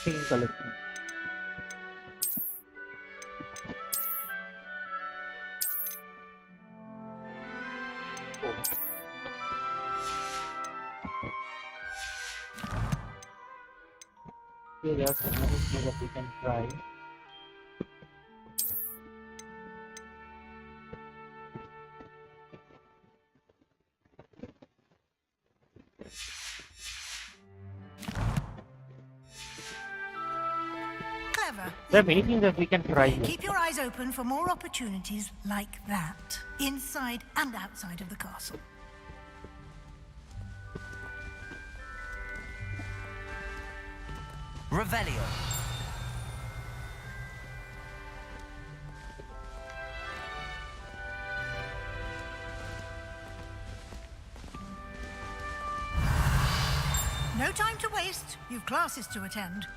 Chain collection. Okay, there are some other things that we can try. Clever. There are many things that we can try here. Keep your eyes open for more opportunities like that, inside and outside of the castle. Revelio. No time to waste. You've classes to attend.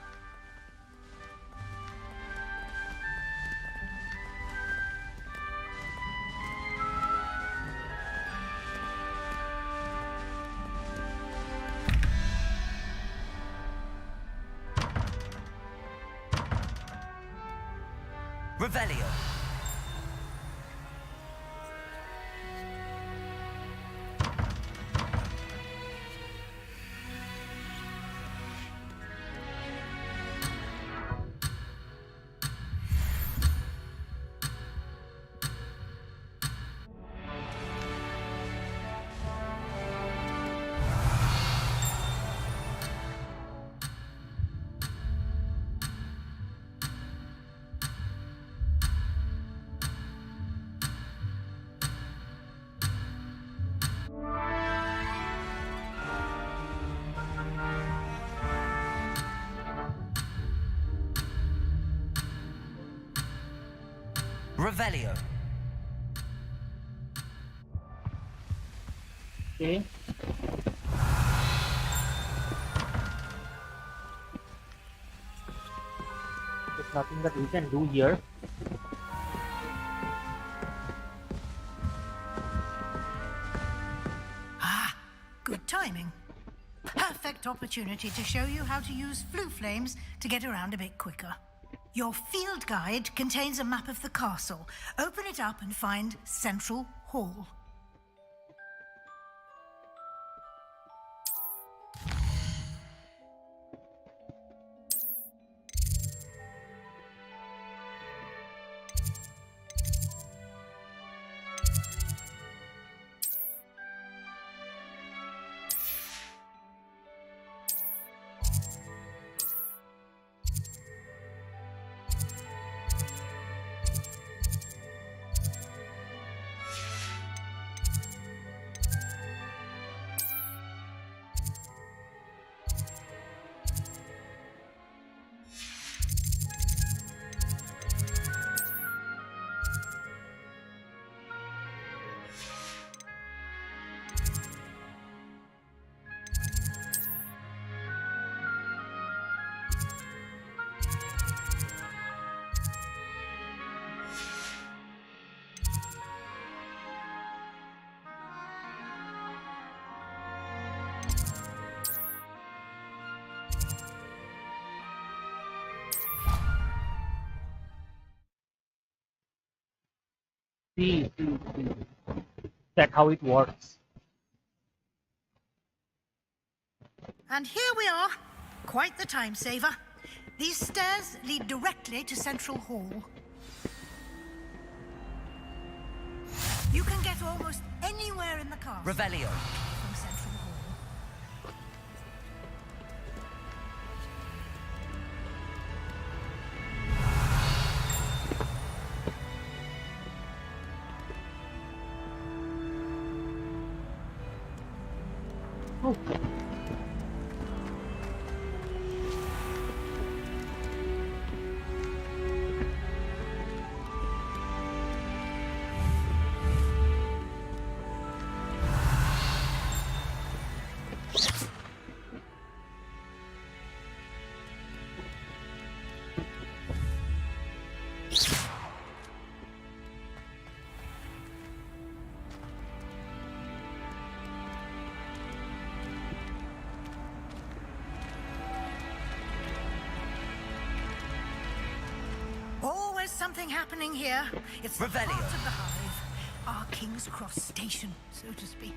Revelio. Revelio. Okay. There's nothing that we can do here. Ah, good timing. Perfect opportunity to show you how to use flue flames to get around a bit quicker. Your field guide contains a map of the castle. Open it up and find Central Hall. See. That's how it works. And here we are. Quite the time saver. These stairs lead directly to Central Hall. You can get almost anywhere in the castle Revelio. from Central Hall. Okay. something happening here. It's the Revelio. heart of the hive. Our King's Cross station, so to speak.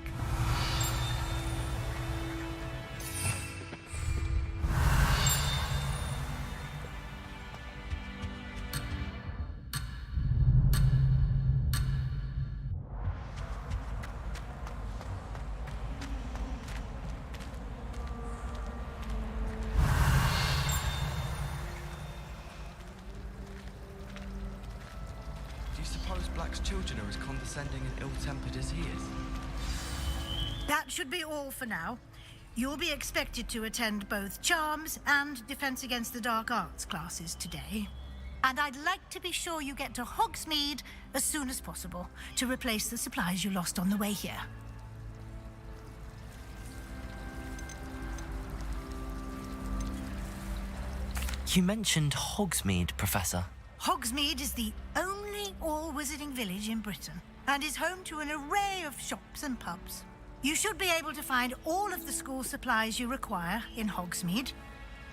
Black's children are as condescending and ill-tempered as he is. That should be all for now. You'll be expected to attend both Charms and Defense Against the Dark Arts classes today. And I'd like to be sure you get to Hogsmeade as soon as possible to replace the supplies you lost on the way here. You mentioned Hogsmeade, Professor. Hogsmeade is the only all-wizarding village in Britain and is home to an array of shops and pubs. You should be able to find all of the school supplies you require in Hogsmeade.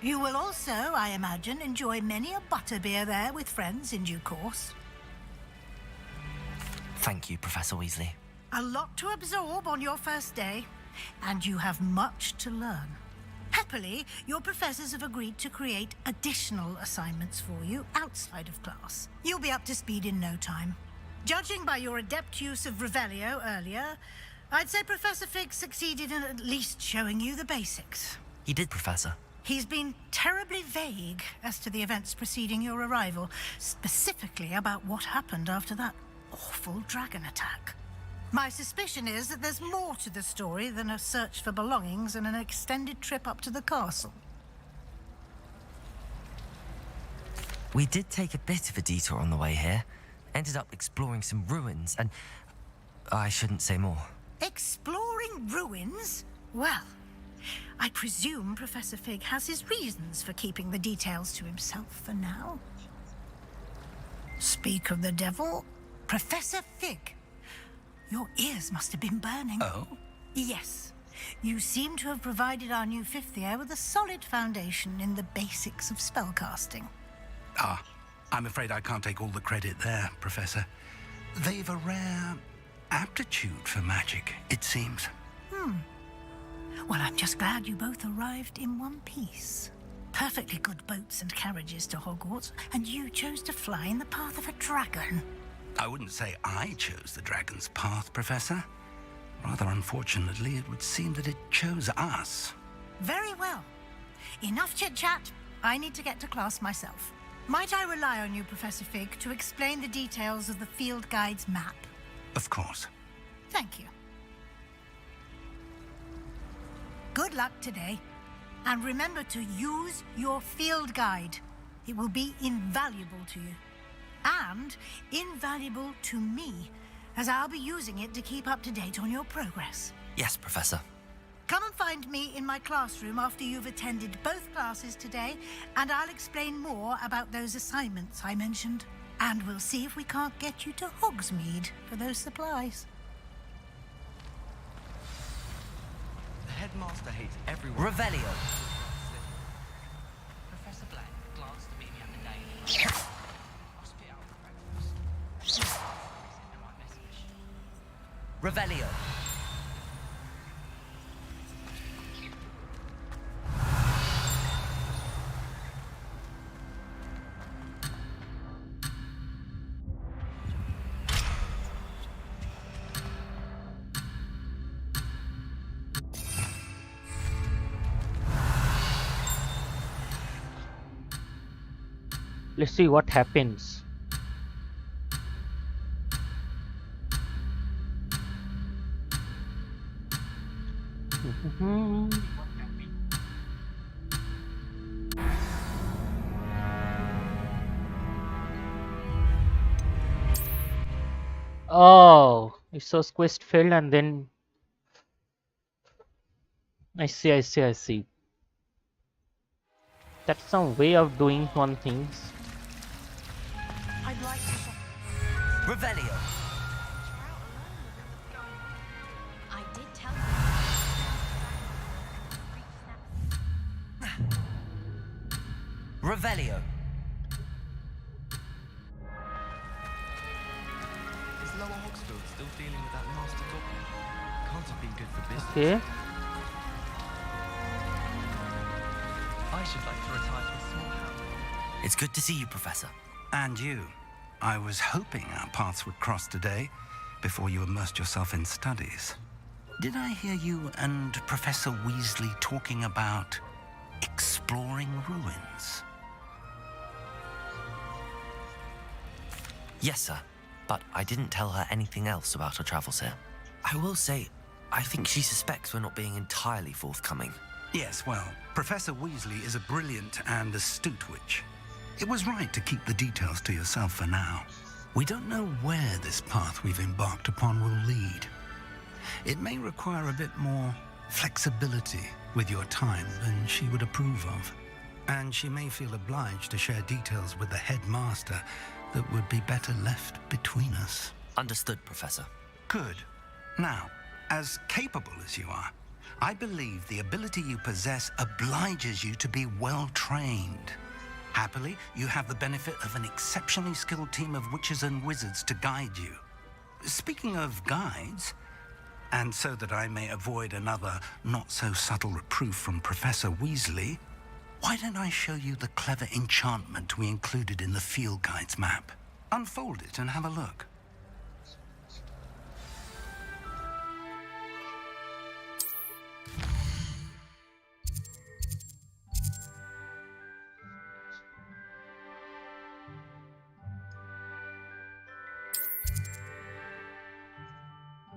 You will also, I imagine, enjoy many a butterbeer there with friends in due course. Thank you, Professor Weasley. A lot to absorb on your first day, and you have much to learn. Happily, your professors have agreed to create additional assignments for you outside of class. You'll be up to speed in no time. Judging by your adept use of Revelio earlier, I'd say Professor Fig succeeded in at least showing you the basics. He did, Professor. He's been terribly vague as to the events preceding your arrival, specifically about what happened after that awful dragon attack. My suspicion is that there's more to the story than a search for belongings and an extended trip up to the castle. We did take a bit of a detour on the way here. Ended up exploring some ruins and... I shouldn't say more. Exploring ruins? Well, I presume Professor Fig has his reasons for keeping the details to himself for now. Speak of the devil, Professor Fig. Your ears must have been burning. Oh? Yes. You seem to have provided our new fifth year with a solid foundation in the basics of spellcasting. Ah, I'm afraid I can't take all the credit there, Professor. They've a rare aptitude for magic, it seems. Well, I'm just glad you both arrived in one piece. Perfectly good boats and carriages to Hogwarts, and you chose to fly in the path of a dragon. I wouldn't say I chose the dragon's path, Professor. Rather unfortunately, it would seem that it chose us. Very well. Enough chit-chat. I need to get to class myself. Might I rely on you, Professor Fig, to explain the details of the field guide's map? Of course. Thank you. Good luck today. And remember to use your field guide. It will be invaluable to you. And invaluable to me, as I'll be using it to keep up to date on your progress. Yes, Professor. Come and find me in my classroom after you've attended both classes today, and I'll explain more about those assignments I mentioned. And we'll see if we can't get you to Hogsmeade for those supplies. The headmaster hates everyone. Revelio. Professor Black glanced at me the other day. I'll spit out the breakfast. Revelio. Let's see what happens. Oh, it says quest failed and then I see. That's some way of doing one things. I'd like to... Revelio. I did tell Revelio. Okay. I should like to retire to a small house. It's good to see you, Professor. And you. I was hoping our paths would cross today before you immersed yourself in studies. Did I hear you and Professor Weasley talking about exploring ruins? Yes, sir. But I didn't tell her anything else about her travels here. I will say, I think she suspects we're not being entirely forthcoming. Yes, well, Professor Weasley is a brilliant and astute witch. It was right to keep the details to yourself for now. We don't know where this path we've embarked upon will lead. It may require a bit more flexibility with your time than she would approve of. And she may feel obliged to share details with the headmaster that would be better left between us. Understood, Professor. Good. Now, as capable as you are, I believe the ability you possess obliges you to be well trained. Happily, you have the benefit of an exceptionally skilled team of witches and wizards to guide you. Speaking of guides, and so that I may avoid another not-so-subtle reproof from Professor Weasley, why don't I show you the clever enchantment we included in the field guide's map? Unfold it and have a look.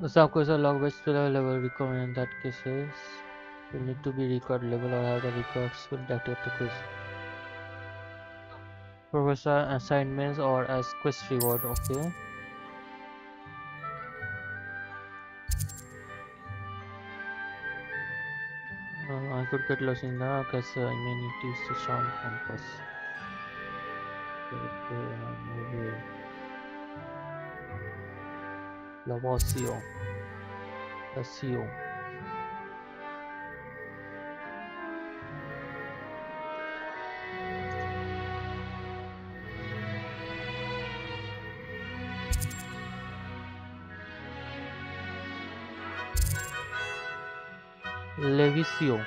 The subquest are log based level record. In that cases, will need to be record level or have the records will activate the quiz. Professor assignments or as quest reward. Okay. I could get lost in the castle amenities to charm campus. Lavasio. Lasio. Levicio.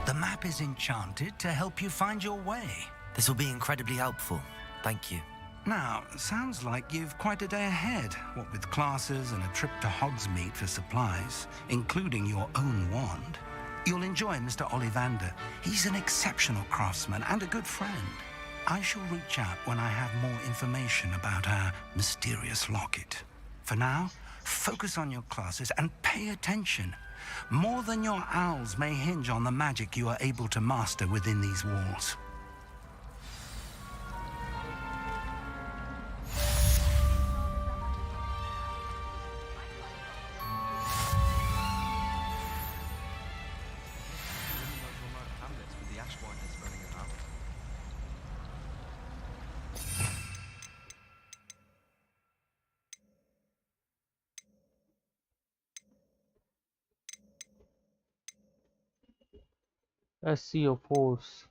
The map is enchanted to help you find your way. This will be incredibly helpful. Thank you. Now, sounds like you've quite a day ahead, what with classes and a trip to Hogsmeade for supplies, including your own wand. You'll enjoy Mr. Ollivander. He's an exceptional craftsman and a good friend. I shall reach out when I have more information about our mysterious locket. For now, focus on your classes and pay attention. More than your owls may hinge on the magic you are able to master within these walls. SEO force.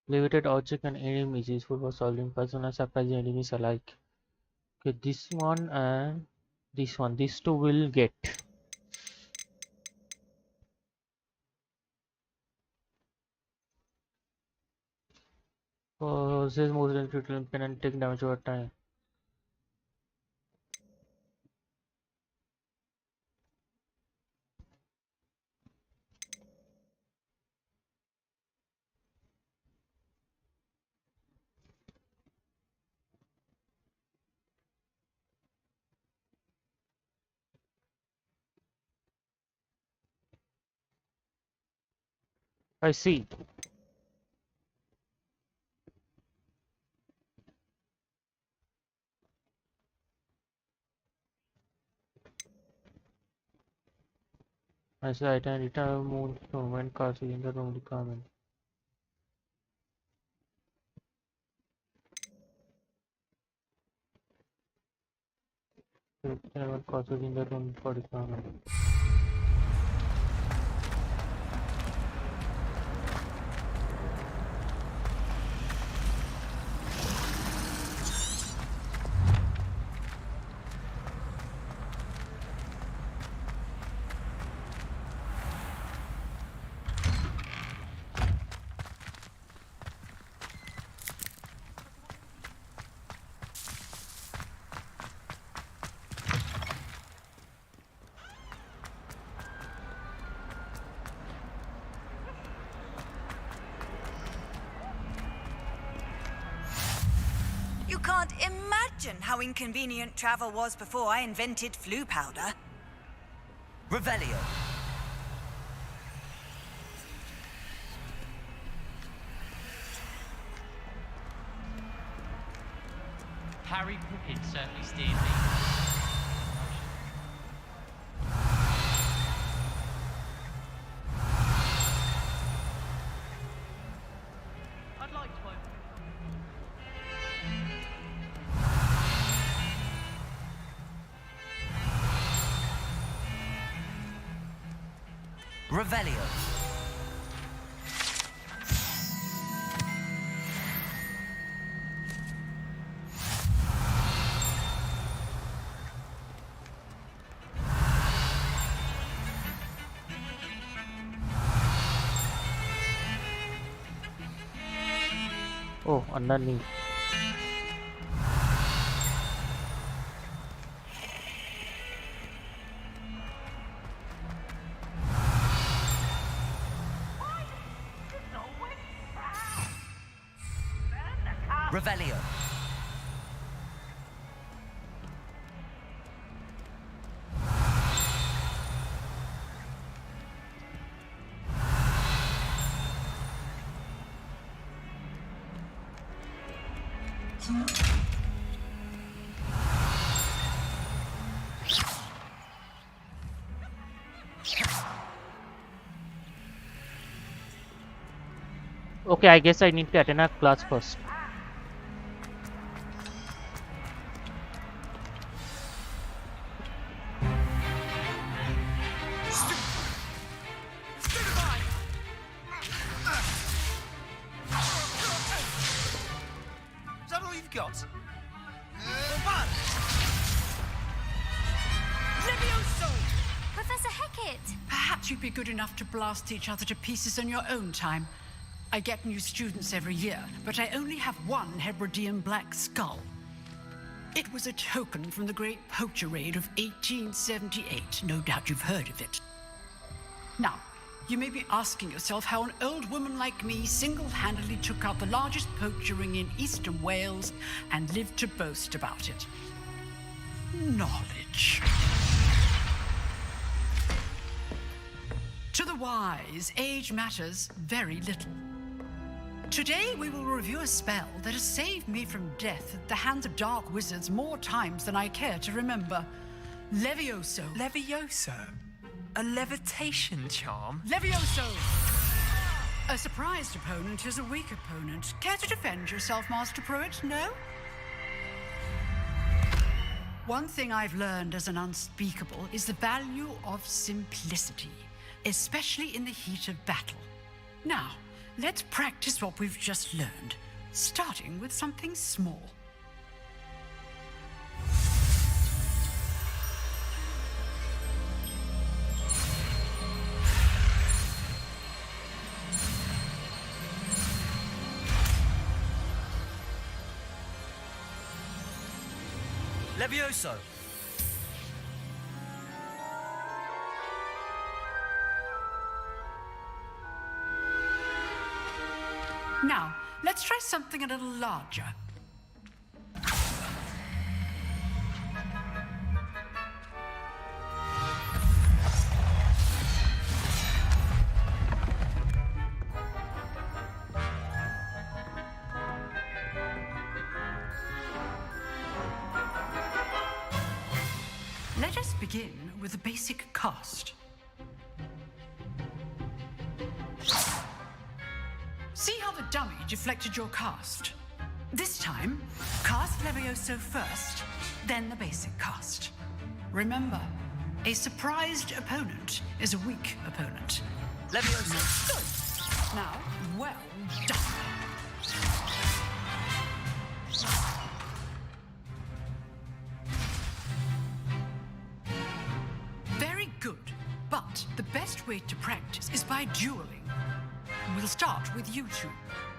Limited object and enemies useful for solving puzzles and surprising enemies alike. Okay, this one and this one. These two will get. Oh, this is more than critical and take damage over time. I see. I see item return movement cards in the room requirement. Return cards in the room for requirement. can't imagine how inconvenient travel was before I invented flu powder. Revelio. Harry Poppins certainly steered me. I'd like to open. Revelio. Oh, underneath. Revelio. Okay, I guess I need to attend a class first. Is that all you've got? Levioso! Professor Hecat! Perhaps you'd be good enough to blast each other to pieces on your own time. I get new students every year, but I only have one Hebridean black skull. It was a token from the Great Poacher Raid of 1878. No doubt you've heard of it. Now, you may be asking yourself how an old woman like me single-handedly took out the largest poacher ring in eastern Wales and lived to boast about it. Knowledge. To the wise, age matters very little. Today, we will review a spell that has saved me from death at the hands of dark wizards more times than I care to remember. Levioso. Levioso? A levitation charm? Levioso! A surprised opponent is a weak opponent. Care to defend yourself, Master Pruitt? No? One thing I've learned as an unspeakable is the value of simplicity, especially in the heat of battle. Now, let's practice what we've just learned, starting with something small. Levioso. Now, let's try something a little larger. Let us begin with a basic cast. See how the dummy deflected your cast? This time, cast Levioso first, then the basic cast. Remember, a surprised opponent is a weak opponent. Levioso. Good. Now, well done. Very good, but the best way to practice is by dueling. We'll start with you two.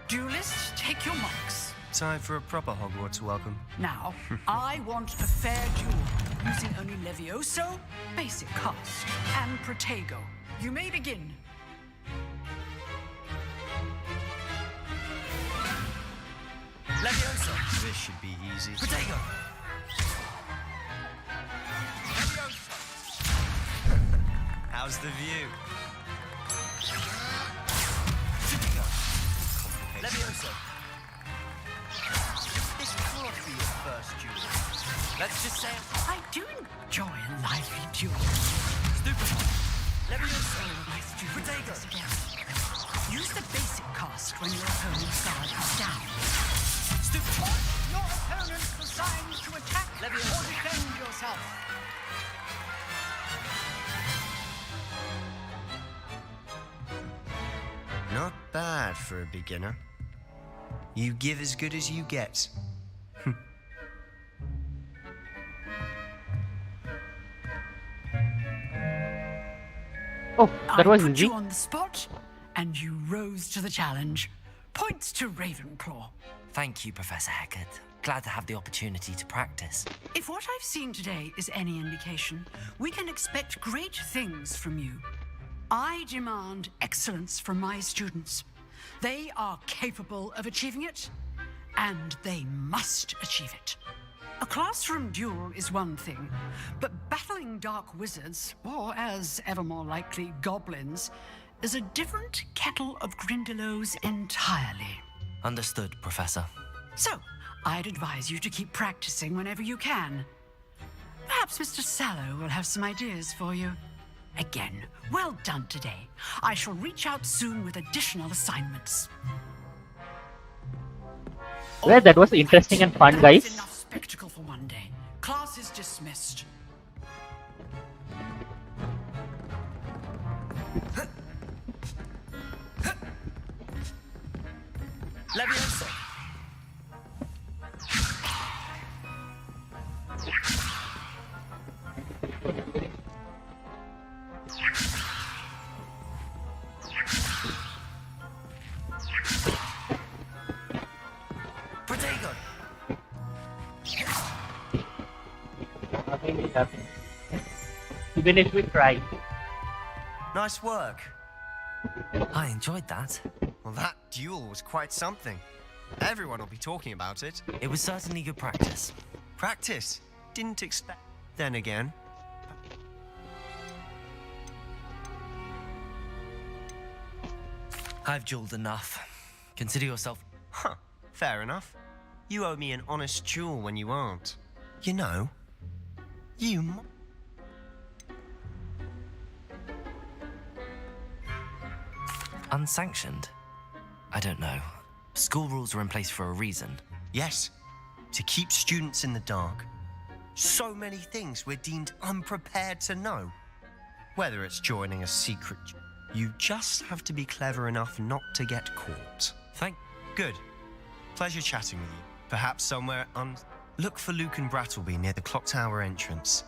Duelists, take your marks. Time for a proper Hogwarts welcome. Now, I want a fair duel, using only Levioso, basic cast, and Protego. You may begin. Levioso. This should be easy. Potato! How's the view? Levioso! This can't be your first duel. Let's just say I do enjoy a lively duel. Stupefy! Levioso! Nice duel. Potato! Use the basic cast when your opponent's guard is down. Stupefy! Your opponent's assigned to attack or defend yourself. Not bad for a beginner. You give as good as you get. Oh, that was I put easy. you on the spot, and you rose to the challenge. Points to Ravenclaw. Thank you, Professor Hecat. Glad to have the opportunity to practice. If what I've seen today is any indication, we can expect great things from you. I demand excellence from my students. They are capable of achieving it, and they must achieve it. A classroom duel is one thing, but battling dark wizards, or as ever more likely, goblins, is a different kettle of Grindylows entirely. Understood, Professor. So, I'd advise you to keep practicing whenever you can. Perhaps Mr. Sallow will have some ideas for you. Again, well done today. I shall reach out soon with additional assignments. Well, that was interesting and fun, guys. That's enough spectacle for one day. Class is dismissed. Levioso! Potato! Even if we try. Nice work. I enjoyed that. Well, that duel was quite something. Everyone will be talking about it. It was certainly good practice. Practice? Didn't expect. Then again. I've dueled enough. Consider yourself... Huh. Fair enough. You owe me an honest duel when you aren't. You know, you... Unsanctioned? I don't know. School rules are in place for a reason. Yes, to keep students in the dark. So many things we're deemed unprepared to know. Whether it's joining a secret... You just have to be clever enough not to get caught. Good. Pleasure chatting with you. Perhaps somewhere Look for Luke and Brattleby near the clock tower entrance.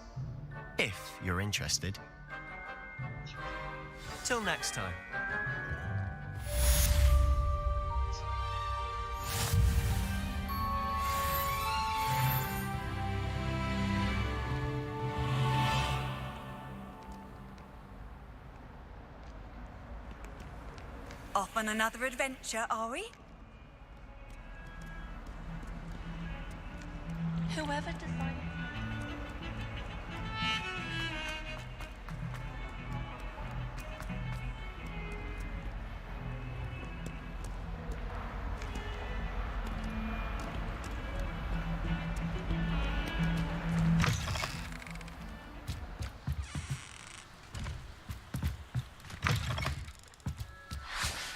If you're interested. Till next time. Off on another adventure, are we? Whoever decided...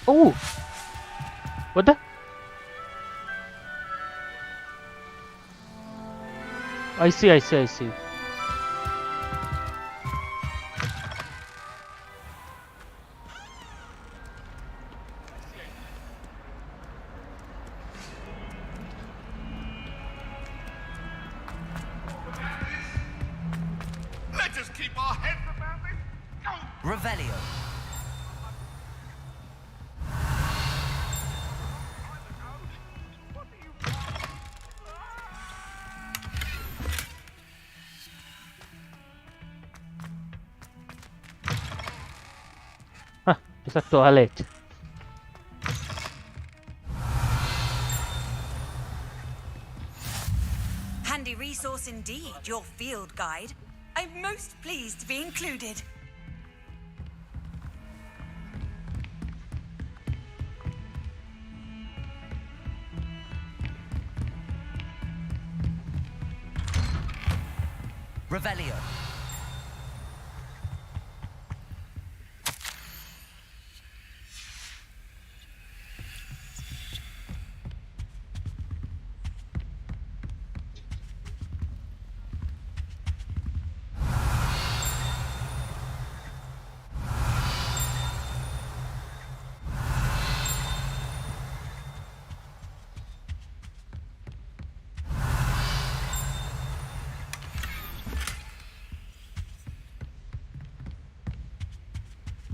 Oh! What the? I see. Let us keep our heads about this. Revelio. It's a toilet. handy resource indeed, your field guide. I'm most pleased to be included. Revelio.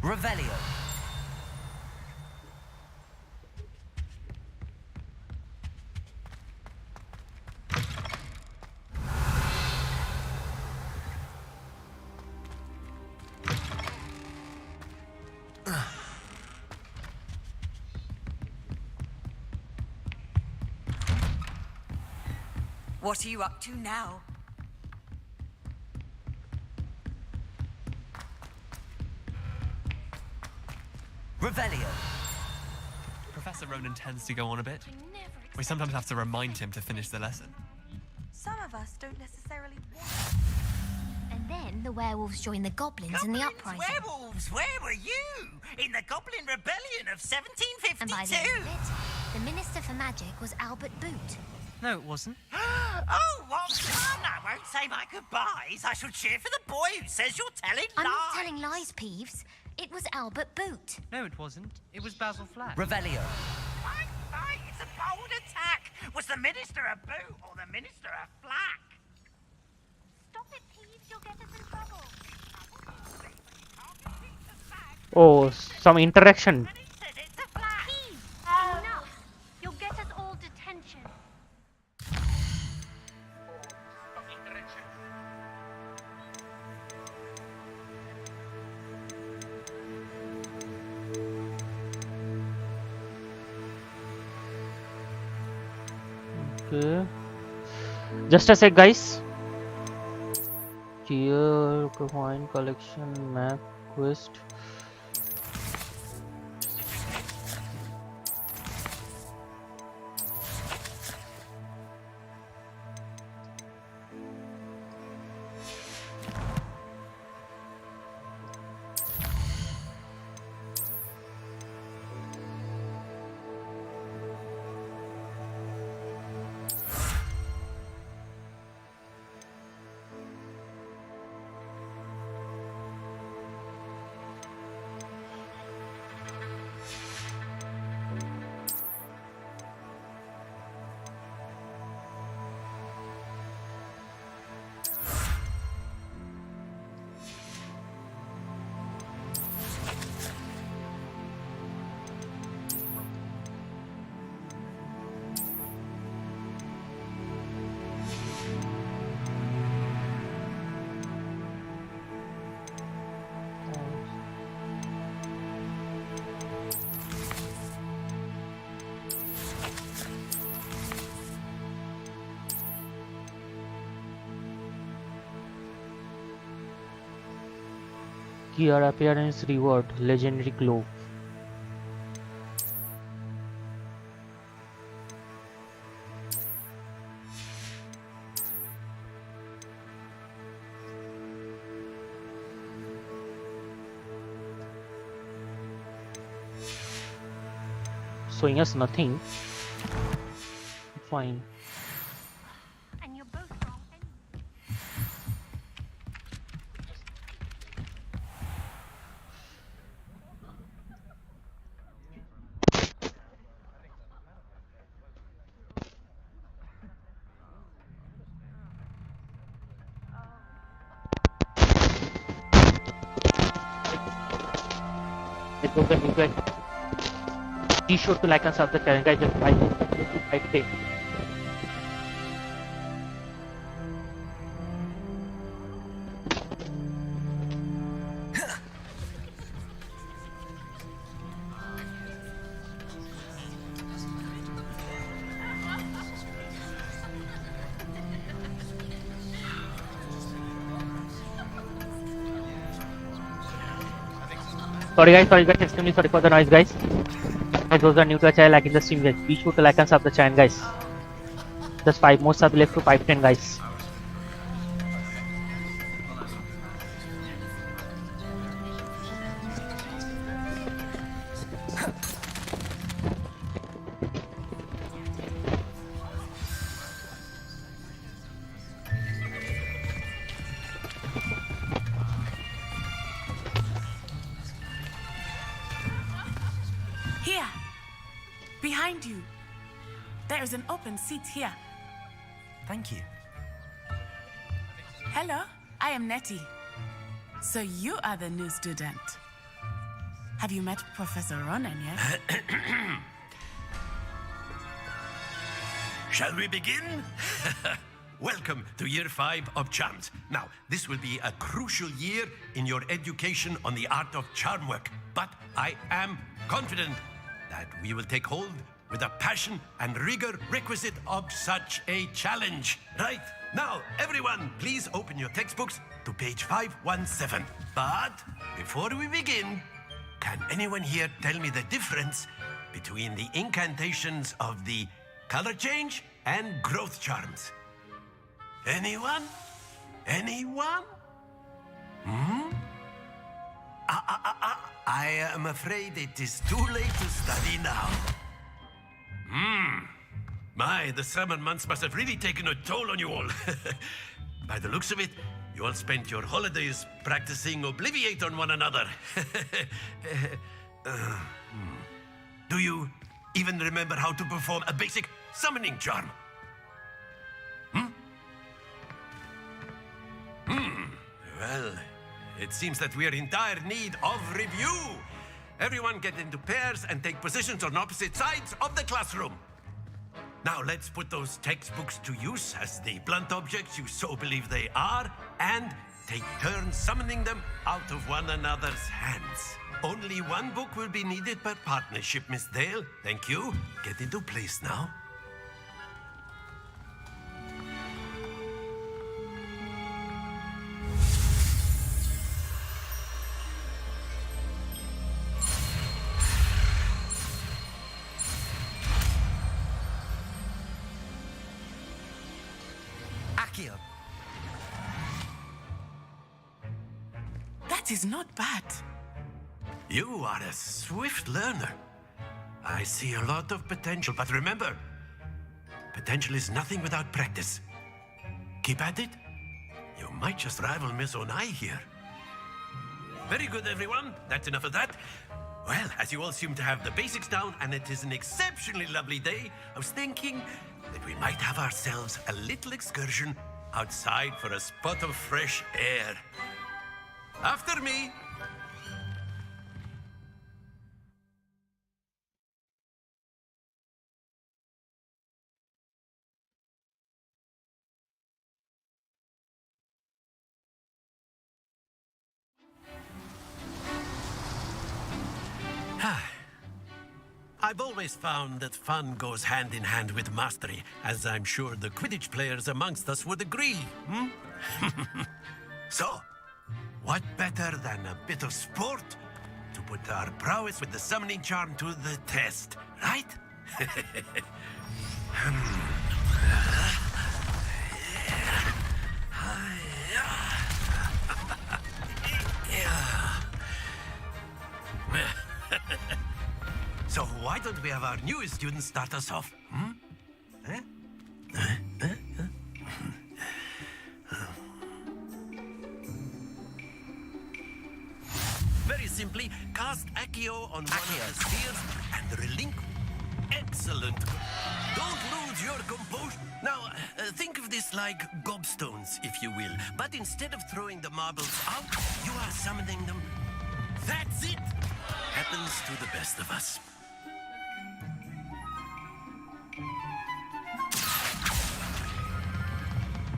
Revelio. What are you up to now? Revelio. Professor Ronan tends to go on a bit. We sometimes have to remind him to finish the lesson. Some of us don't necessarily want. And then the werewolves joined the goblins in the uprising. Werewolves, where were you? In the Goblin Rebellion of 1752? And by the end of it, the Minister for Magic was Albert Boot. No, it wasn't. Oh, what fun! I won't say my goodbyes. I shall cheer for the boy who says you're telling I'm lies. not telling lies, Peeves. It was Albert Boot. No, it wasn't. It was Basil Flack. Revelio. Fight, it's a bold attack. Was the Minister a boot or the Minister a flack? Stop it, Peeves. You'll get us in trouble. Oh, some interaction. Peeves, enough. You'll get us all detention. Okay. Just a sec, guys. Tier, coin collection, map quest. Gear appearance reward legendary globe. Showing us nothing. Fine. And you're both wrong. Let's go, guys. Be sure to like and subscribe the channel, guys. Just like this. Sorry guys, extremely sorry for the noise guys. Guys, those are new to the channel, liking the stream guys. Be sure to like and sub the channel guys. Just 5 more subs left to 510 guys. Here, behind you. There is an open seat here. Thank you. Hello, I am Nettie. So you are the new student. Have you met Professor Ronan yet? Shall we begin? Welcome to Year 5 of Charms. Now, this will be a crucial year in your education on the art of charm work. But I am confident that we will take hold with the passion and rigor requisite of such a challenge. Right, now, everyone, please open your textbooks to page 517. But before we begin, can anyone here tell me the difference between the incantations of the color change and growth charms? Anyone? Anyone? I am afraid it is too late to study now. My, the summer months must have really taken a toll on you all. By the looks of it, you all spent your holidays practicing Obliviate on one another. Do you even remember how to perform a basic summoning charm? Well, it seems that we are in dire need of review. Everyone get into pairs and take positions on opposite sides of the classroom. Now let's put those textbooks to use as the blunt objects you so believe they are, and take turns summoning them out of one another's hands. Only one book will be needed per partnership, Miss Dale. Thank you. Get into place now. Accio. That is not bad. You are a swift learner. I see a lot of potential, but remember, potential is nothing without practice. Keep at it. You might just rival Miss Onai here. Very good, everyone. That's enough of that. Well, as you all seem to have the basics down, and it is an exceptionally lovely day, I was thinking that we might have ourselves a little excursion outside for a spot of fresh air. After me. I've always found that fun goes hand in hand with mastery, as I'm sure the Quidditch players amongst us would agree. So, what better than a bit of sport to put our prowess with the summoning charm to the test, right? So why don't we have our newest student start us off? Very simply, cast Accio on one of the spheres and relinquish. Excellent. Don't lose your composure. Now, think of this like gobstones, if you will. But instead of throwing the marbles out, you are summoning them. That's it. Happens to the best of us.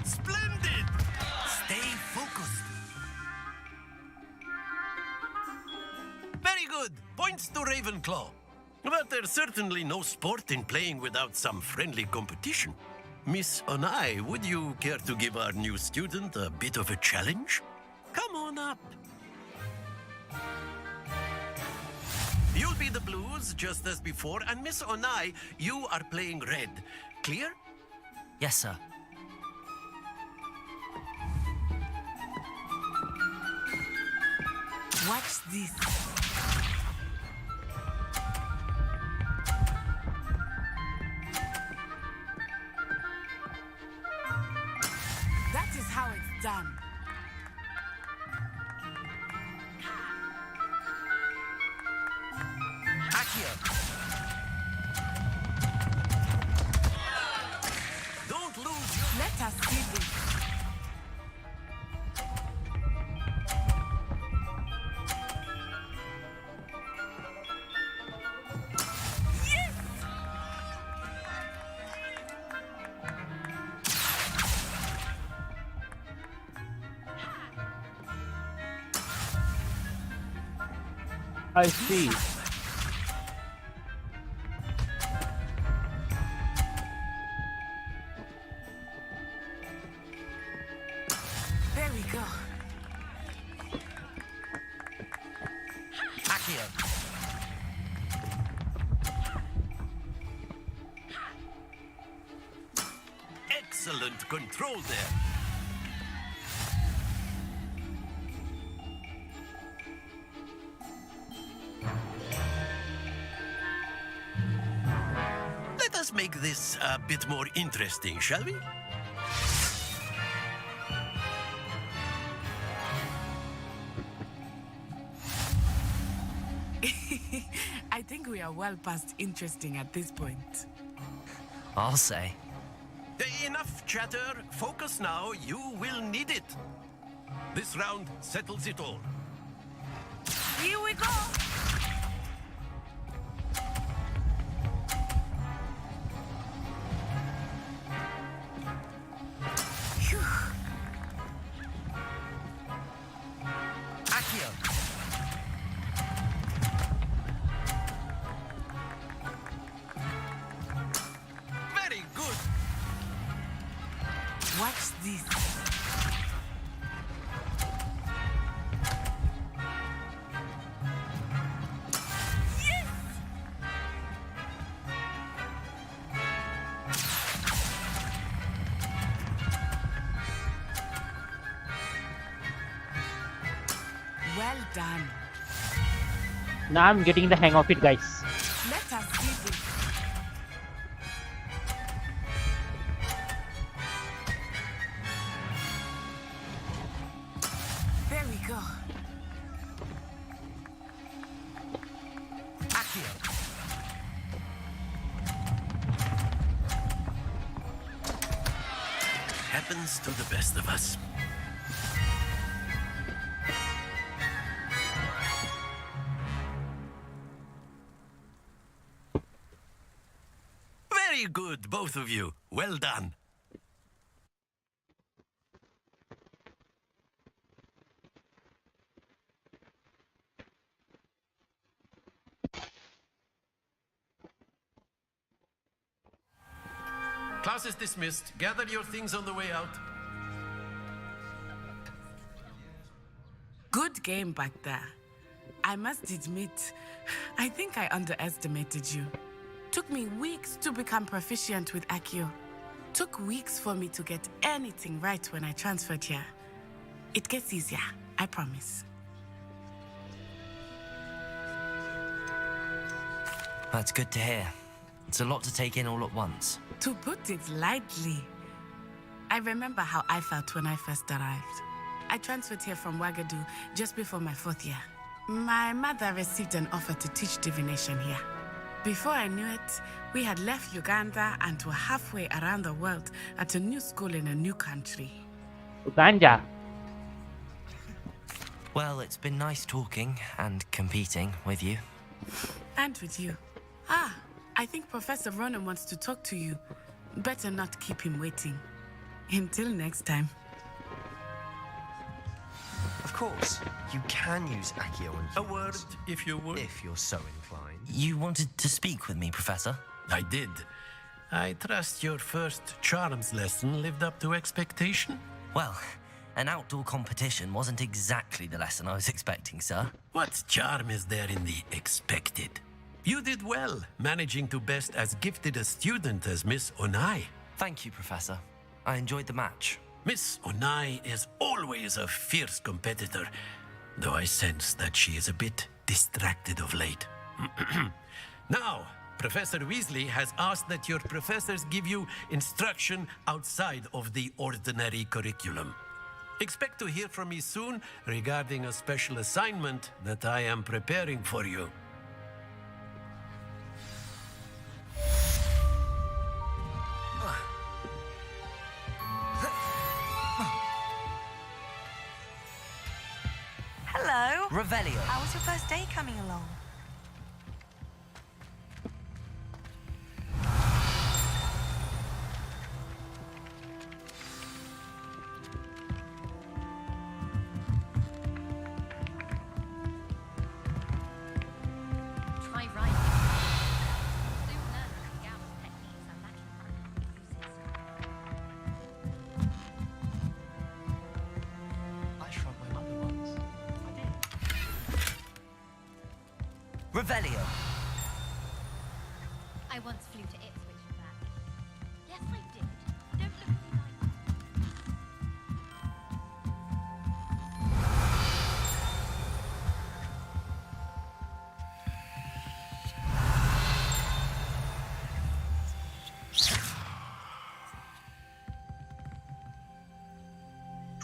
Splendid! Stay focused. Very good. Points to Ravenclaw. But there's certainly no sport in playing without some friendly competition. Miss Onai, would you care to give our new student a bit of a challenge? Come on up. You'll be the blues, just as before, and Miss Onai, you are playing red. Clear? Yes, sir. Watch this. That is how it's done. Akio. Don't lose your... Let us see this. I see. There we go. Akio. Excellent control there. Let us make this a bit more interesting, shall we? I think we are well past interesting at this point. I'll say. Enough chatter. Focus now. You will need it. This round settles it all. Here we go. Akio. Very good. Watch this. Well done. Now I'm getting the hang of it, guys. Let us see this. There we go. Akio. Happens to the best of us. Very good, both of you. Well done. Class is dismissed. Gather your things on the way out. Good game back there. I must admit, I think I underestimated you. Took me weeks to become proficient with Akio. Took weeks for me to get anything right when I transferred here. It gets easier, I promise. That's good to hear. It's a lot to take in all at once. To put it lightly, I remember how I felt when I first arrived. I transferred here from Wagadu just before my 4th year. My mother received an offer to teach divination here. Before I knew it, we had left Uganda and were halfway around the world at a new school in a new country. Uganda. Well, it's been nice talking and competing with you. And with you. Ah, I think Professor Ronan wants to talk to you. Better not keep him waiting. Until next time. Of course, you can use Akio on humans. A word, if you would. If you're so inclined. You wanted to speak with me, Professor? I did. I trust your first charms lesson lived up to expectation? Well, An outdoor competition wasn't exactly the lesson I was expecting, sir. What charm is there in the expected? You did well, managing to best as gifted a student as Miss Onai. Thank you, Professor. I enjoyed the match. Miss Onai is always a fierce competitor, though I sense that she is a bit distracted of late. Now, Professor Weasley has asked that your professors give you instruction outside of the ordinary curriculum. Expect to hear from me soon regarding a special assignment that I am preparing for you. Hello. Revelio. How was your first day coming along? Try Ryzen. Soon learn the Gauss techniques and magic uses. I shrugged my mother once. I did. Revelio. I once flew to Ipswich and back. Yes, I did. Don't look at me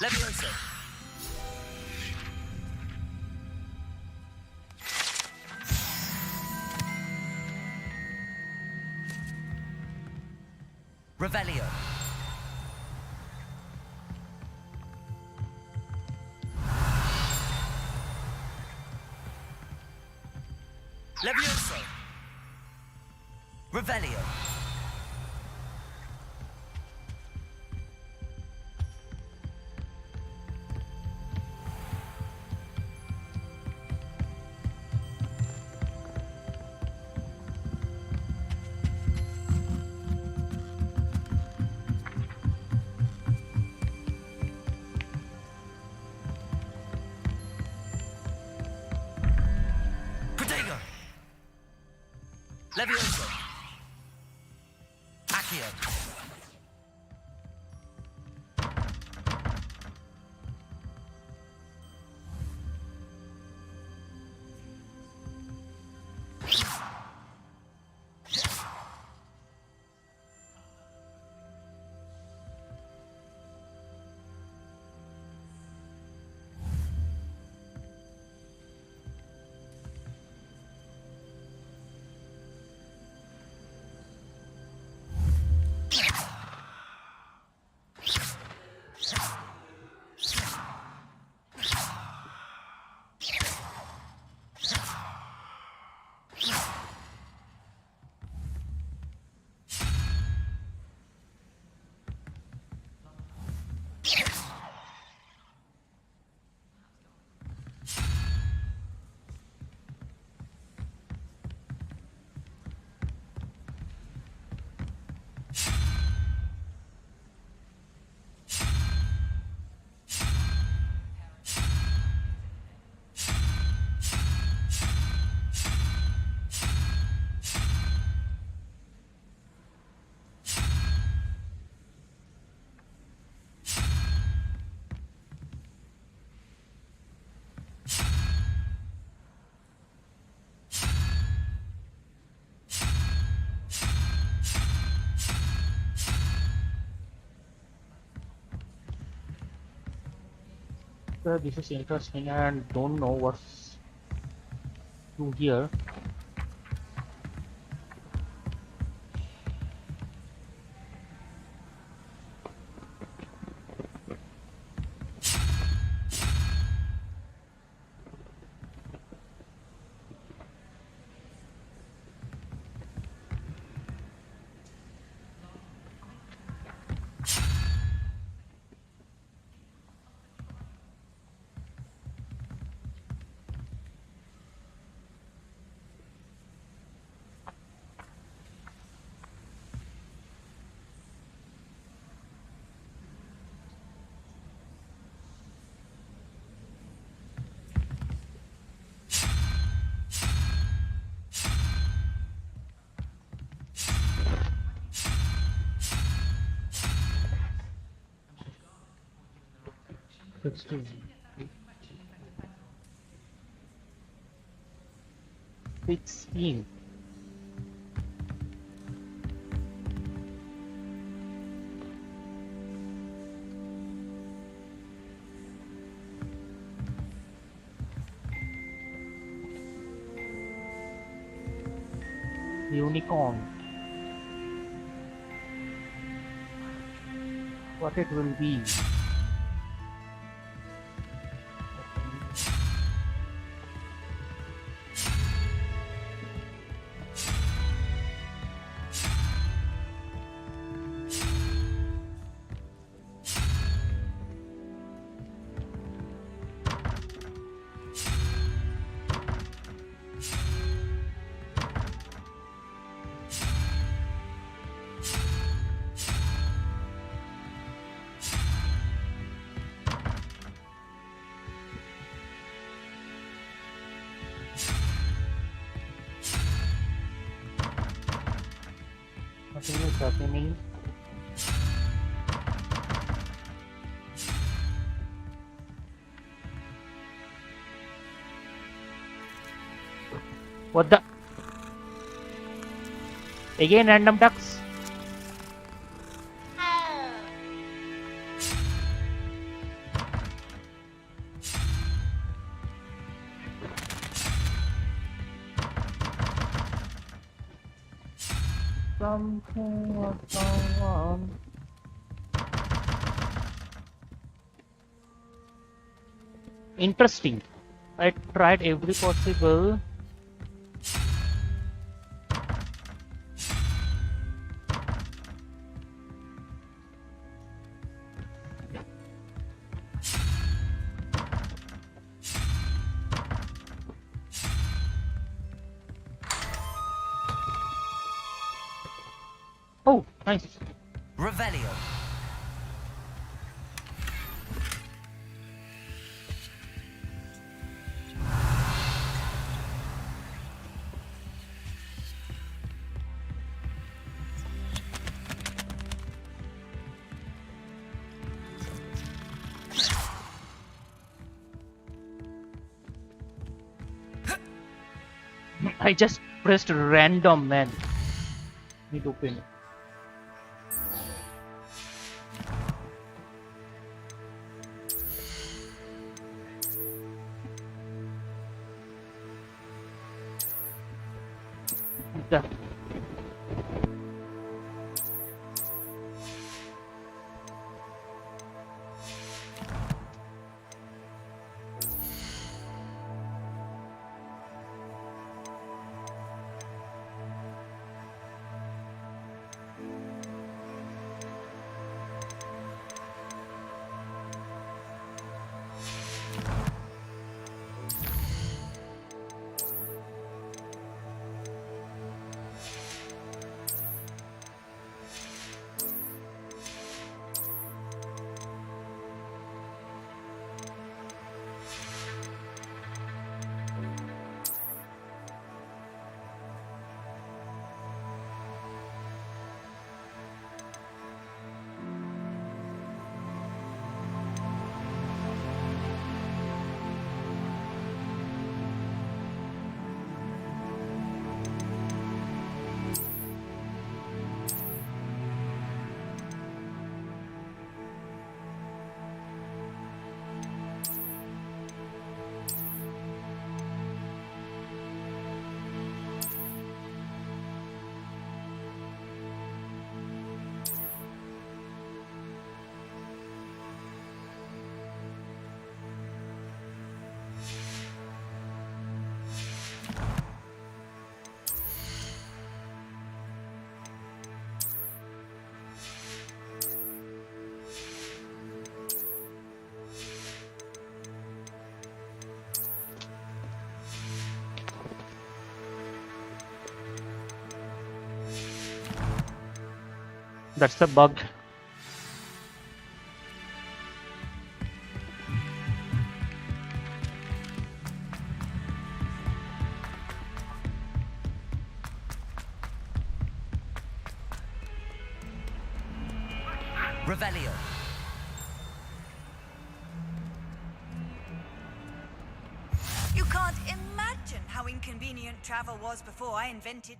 like Levioso. Revelio. Levioso. Revelio. Protego. Levioso. Accio. This is interesting and don't know what's to here. 16. 16. Unicorn. What it will be? Nothing is happening. What the? Again random ducks. Something or someone. Interesting. I tried every possible. Oh, nice. Revelio. I just pressed random, man. Need to open it. Yeah. That's a bug. Revelio. travel was before I invented...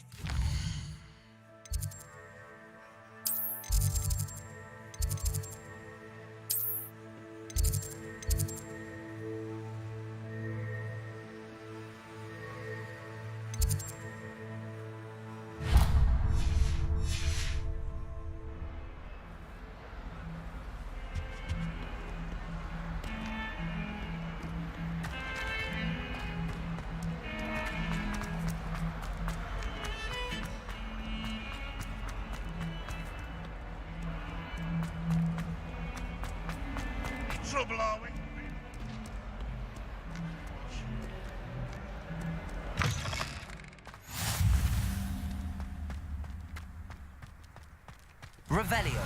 Trouble, are we? Revelio.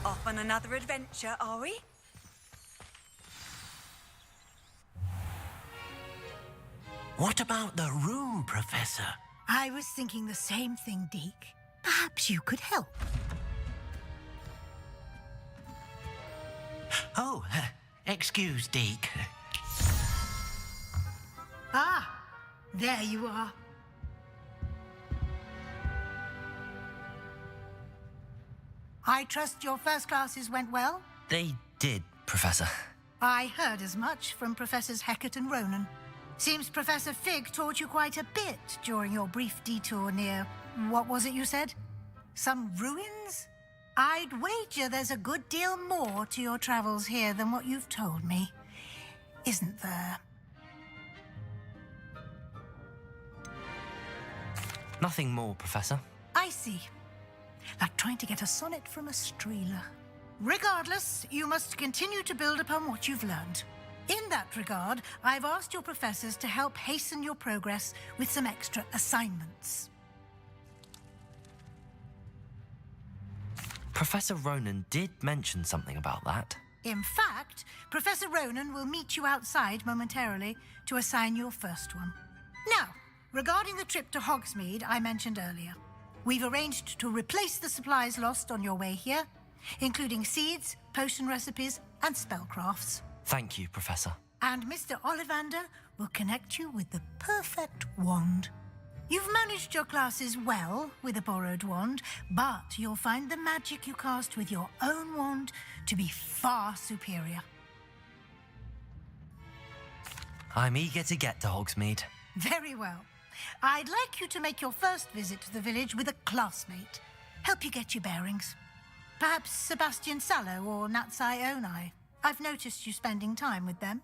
Off on another adventure, are we? What about the room, Professor? I was thinking the same thing, Deke. Perhaps you could help. Oh, excuse, Deke. Ah, there you are. I trust your first classes went well? They did, Professor. I heard as much from Professors Hecat and Ronan. Seems Professor Fig taught you quite a bit during your brief detour near... what was it you said? Some ruins? I'd wager there's a good deal more to your travels here than what you've told me. Isn't there? Nothing more, Professor. I see. Like trying to get a sonnet from a streeler. Regardless, you must continue to build upon what you've learned. In that regard, I've asked your professors to help hasten your progress with some extra assignments. Professor Ronan did mention something about that. In fact, Professor Ronan will meet you outside momentarily to assign your first one. Now, regarding the trip to Hogsmeade I mentioned earlier, we've arranged to replace the supplies lost on your way here, including seeds, potion recipes, and spellcrafts. Thank you, Professor. And Mr. Ollivander will connect you with the perfect wand. You've managed your classes well with a borrowed wand, but you'll find the magic you cast with your own wand to be far superior. I'm eager to get to Hogsmeade. Very well. I'd like you to make your first visit to the village with a classmate. Help you get your bearings. Perhaps Sebastian Sallow or Natsai Onai. I've noticed you spending time with them.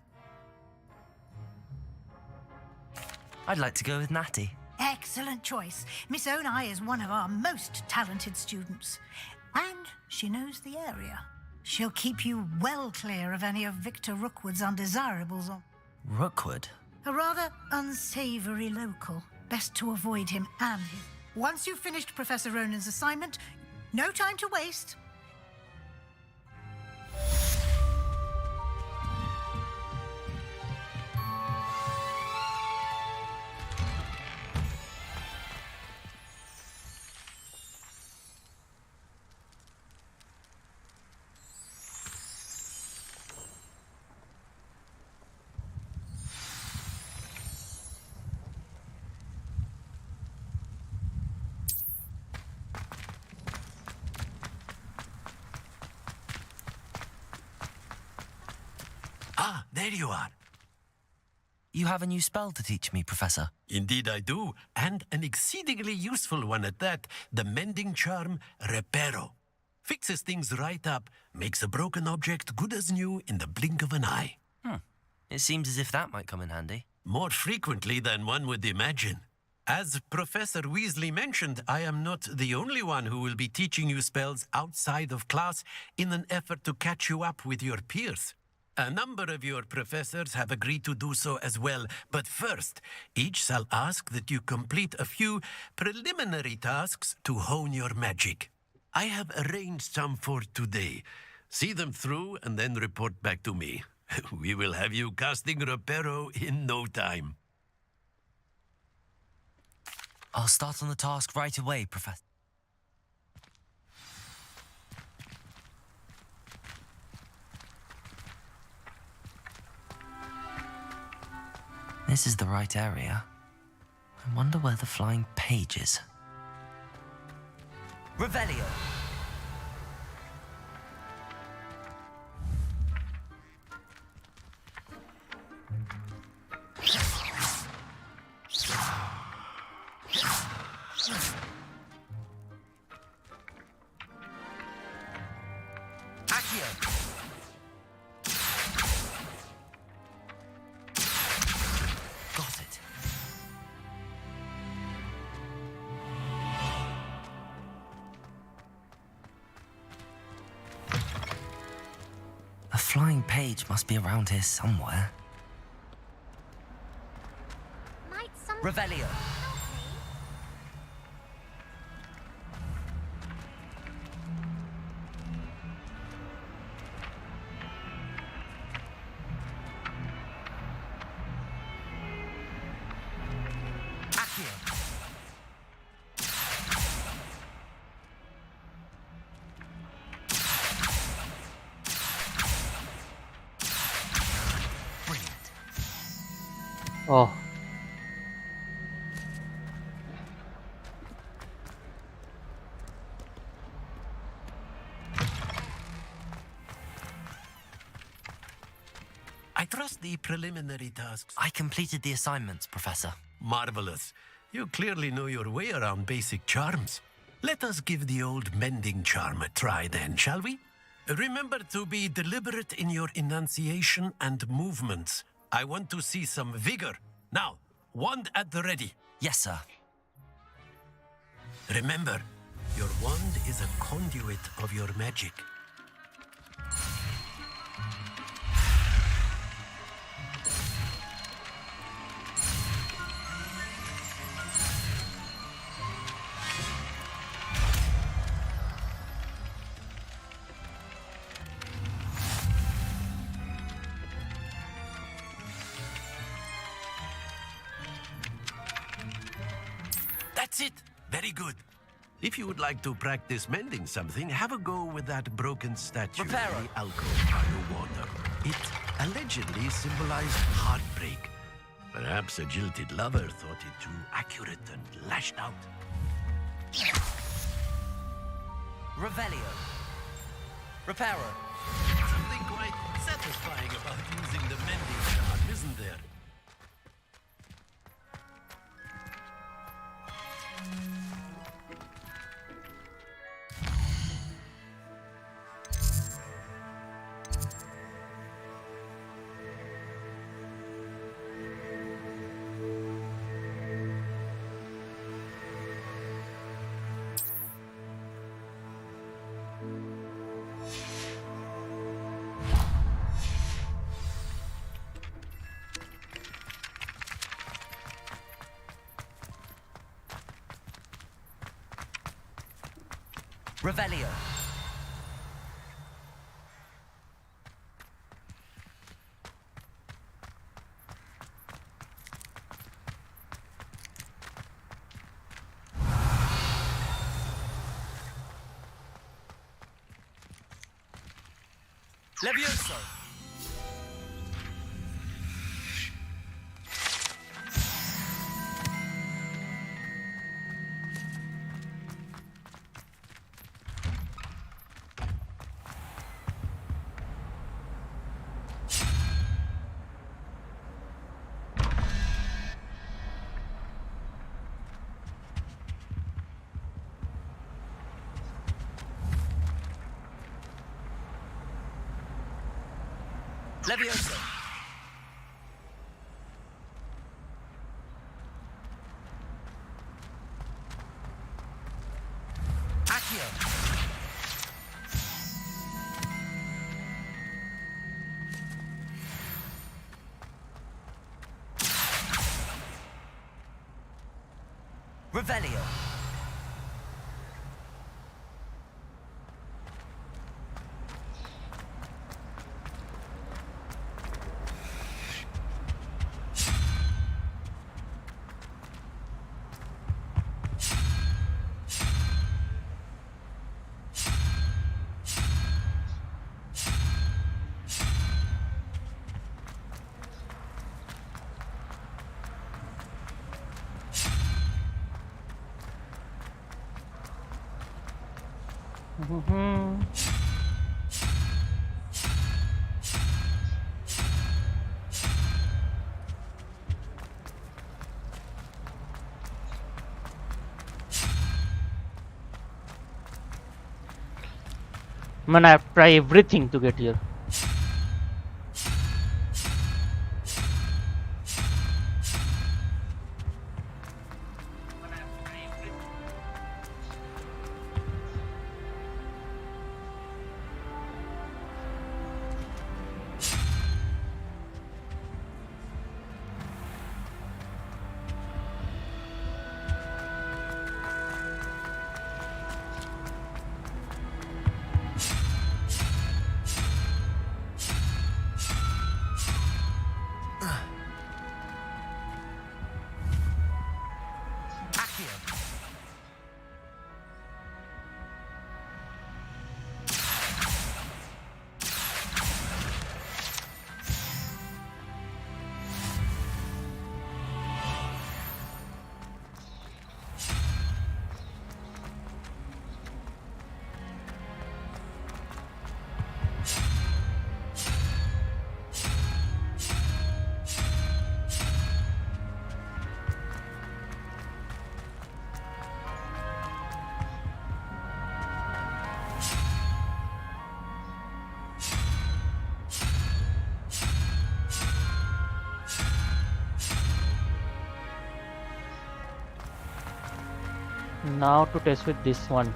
I'd like to go with Natty. Excellent choice. Miss Onai is one of our most talented students. And she knows the area. She'll keep you well clear of any of Victor Rookwood's undesirables. Rookwood? A rather unsavory local. Best to avoid him and his. Once you've finished Professor Ronan's assignment, no time to waste. Ah, there you are. You have a new spell to teach me, Professor. Indeed I do, and an exceedingly useful one at that, the mending charm Reparo. Fixes things right up, makes a broken object good as new in the blink of an eye. It seems as if that might come in handy. More frequently than one would imagine. As Professor Weasley mentioned, I am not the only one who will be teaching you spells outside of class in an effort to catch you up with your peers. A number of your professors have agreed to do so as well, but first, each shall ask that you complete a few preliminary tasks to hone your magic. I have arranged some for today. See them through and then report back to me. We will have you casting Reparo in no time. I'll start on the task right away, Professor. This is the right area. I wonder where the flying page is. Revelio! Flying page must be around here somewhere. Might some Revelio. Oh. I trust the preliminary tasks. I completed the assignments, Professor. Marvelous. You clearly know your way around basic charms. Let us give the old mending charm a try then, shall we? Remember to be deliberate in your enunciation and movements. I want to see some vigor. Now, wand at the ready. Yes, sir. Remember, your wand is a conduit of your magic. That's it. Very good. If you would like to practice mending something, have a go with that broken statue in the alcove by the water. It allegedly symbolized heartbreak. Perhaps a jilted lover thought it too accurate and lashed out. Revelio. Reparo. Something quite satisfying about using the mending charm, isn't there? Revelio. Levioso. Levioso. Accio. Revelio. Man, I have to try everything to get here. Now to test with this one.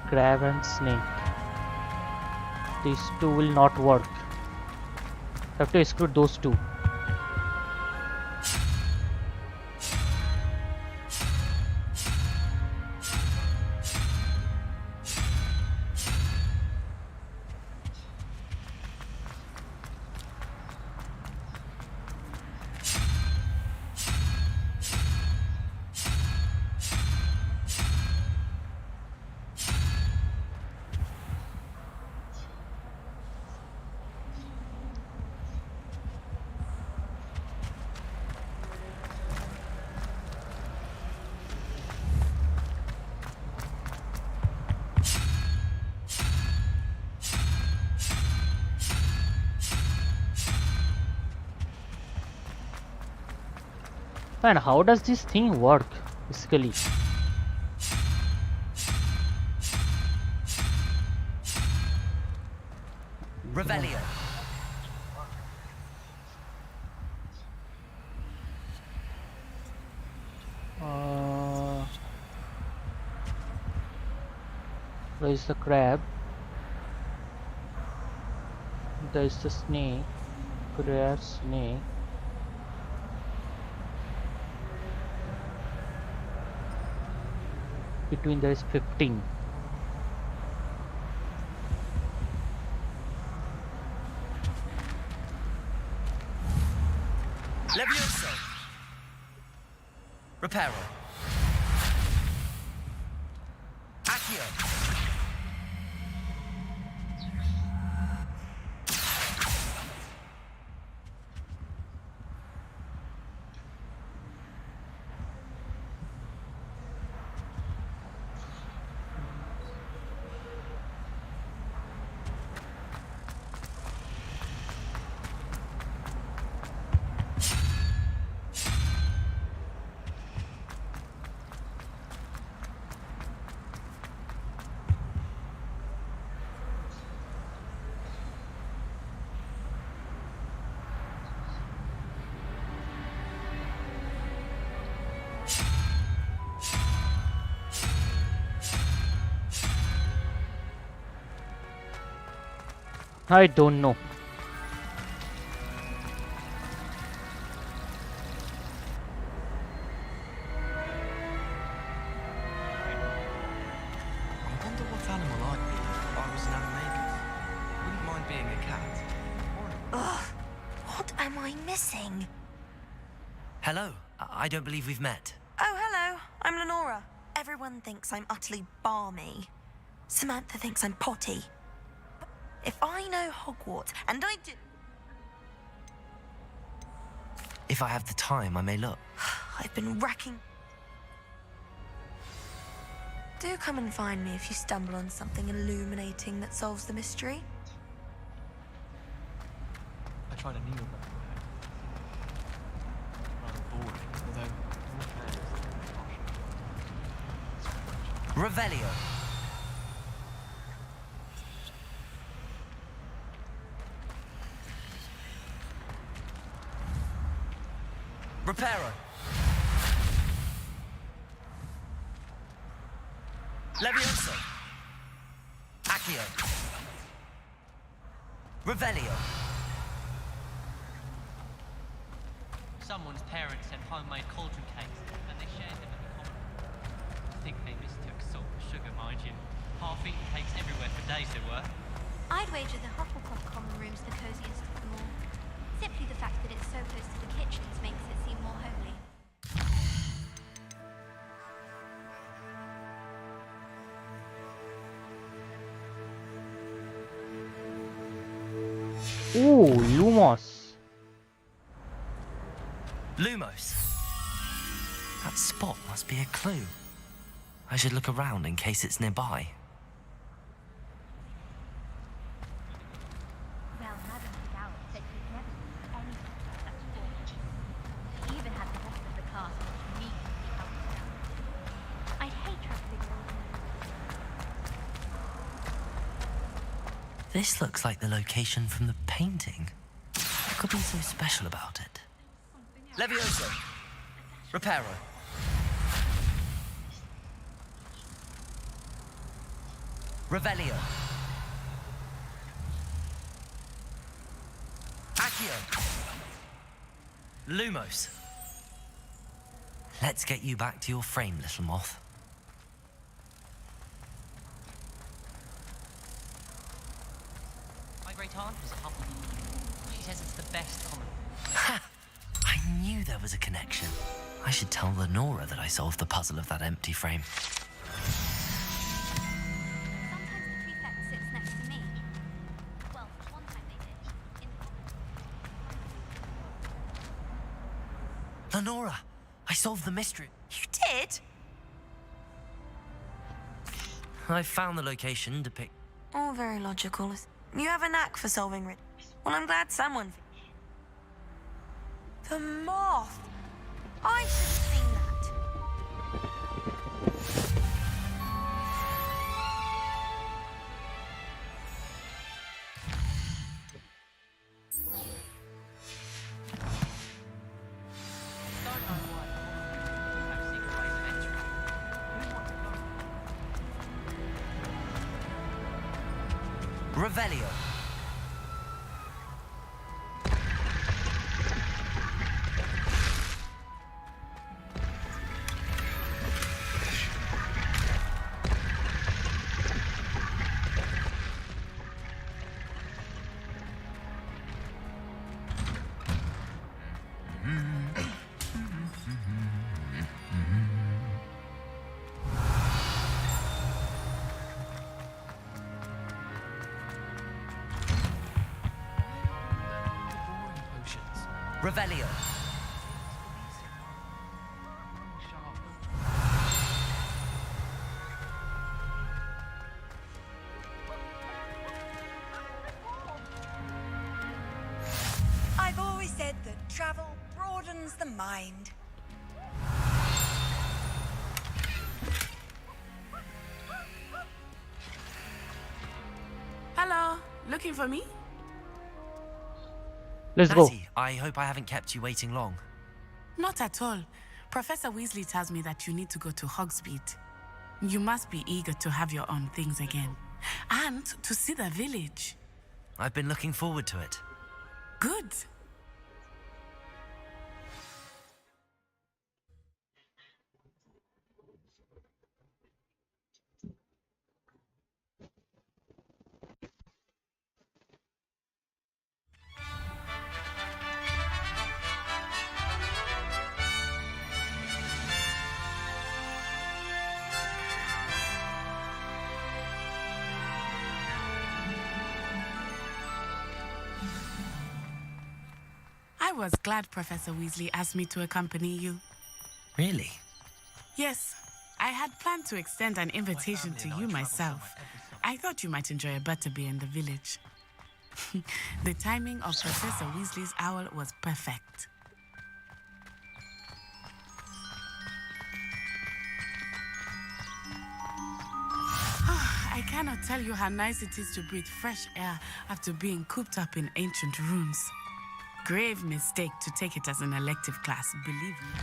Crab and snake. These two will not work. Have to exclude those two. And how does this thing work basically? Revelio. There is the crab. There is the snake. Crab, snake. Between there is 15. Levioso. Reparo. Accio. I don't know. I wonder what animal I'd be if I was an animagus. Wouldn't mind being a cat. Ugh, what am I missing? Hello. I don't believe we've met. Oh, hello. I'm Lenora. Everyone thinks I'm utterly balmy. Samantha thinks I'm potty. But if I know Hogwarts, and I do... If I have the time, I may look. I've been racking... Do come and find me if you stumble on something illuminating that solves the mystery. I tried a new one. Rather boring, although more players. Revelio. Reparo. Levioso. Accio. Revelio. Someone's parents had homemade cauldron cakes, and they shared them in the common room. I think they mistook salt for sugar, mind you. Half-eaten cakes everywhere for days they were. I'd wager the Hufflepuff common room's the coziest of them all. Simply the fact that it's so close to the kitchens makes it seem more homely. Ooh, Lumos. Lumos. That spot must be a clue. I should look around in case it's nearby. Well, Madame Fidel said he'd never seen anything like that before. He even had the rest of the cast immediately helped down. I'd hate to have to figure out. This looks like the location from the painting. What could be so special about it? Levioso. Reparo. Revelio. Accio. Lumos. Let's get you back to your frame, little moth. My great aunt was a Hufflepuff. She says it's the best common. Ha! I knew there was a connection. I should tell Lenora that I solved the puzzle of that empty frame. Sometimes the prefect sits next to me. Well, one time they did. Lenora, I solved the mystery. You did? I found the location to pick. All very logical. You have a knack for solving riddles. Well, I'm glad someone... The moth! I should have seen that. Revelio. Revelio. I've always said that travel broadens the mind. Hello, looking for me? Let's go. Natty, I hope I haven't kept you waiting long. Not at all. Professor Weasley tells me that you need to go to Hogsmeade. You must be eager to have your own things again. And to see the village. I've been looking forward to it. Good. was glad Professor Weasley asked me to accompany you. Really? Yes, I had planned to extend an invitation to you myself. I thought you might enjoy a butterbeer in the village. The timing of Professor Weasley's owl was perfect. I cannot tell you how nice it is to breathe fresh air after being cooped up in ancient rooms. Grave mistake to take it as an elective class, believe me.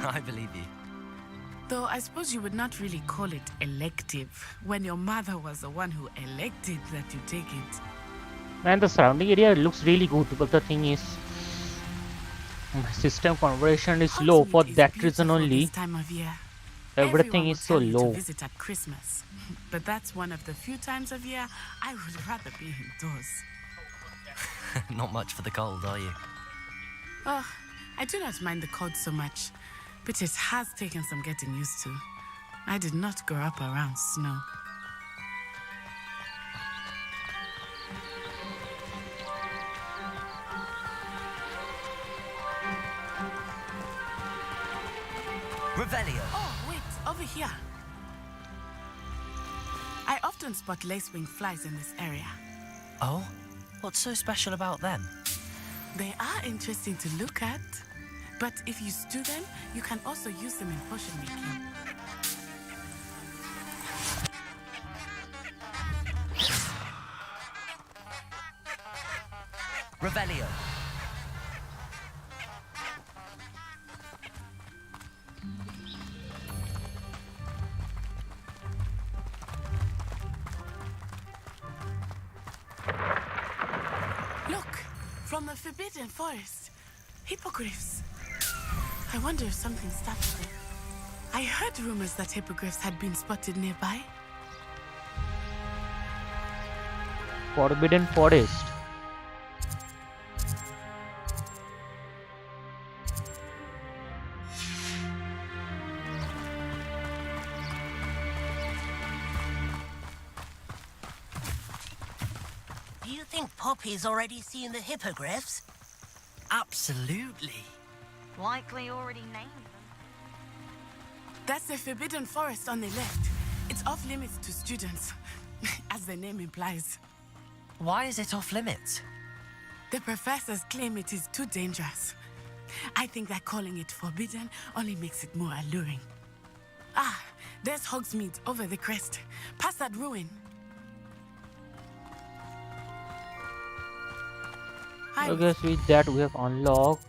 I believe you. Though I suppose you would not really call it elective when your mother was the one who elected that you take it. Man, the surrounding area looks really good, but the thing is, my system conversion is low. For that reason only, Time of year. everything is so To low. visit at Christmas, but that's one of the few times of year I would rather be indoors. Not much for the cold, are you? Oh, I do not mind the cold so much, but it has taken some getting used to. I did not grow up around snow. Revelio. Oh, wait, over here. I often spot lacewing flies in this area. Oh? What's so special about them? They are interesting to look at, but if you stew them, you can also use them in potion making. Revelio. Look, from the Forbidden Forest, hippogriffs. I wonder if something started there. I heard rumors that hippogriffs had been spotted nearby. Forbidden Forest. Do you think Poppy's already seen the hippogriffs? Absolutely. Likely already named them. That's the Forbidden Forest on the left. It's off limits to students, as the name implies. Why is it off limits? The professors claim it is too dangerous. I think that calling it forbidden only makes it more alluring. Ah, there's Hogsmeade over the crest. Past that ruin. I guess with that we have unlocked.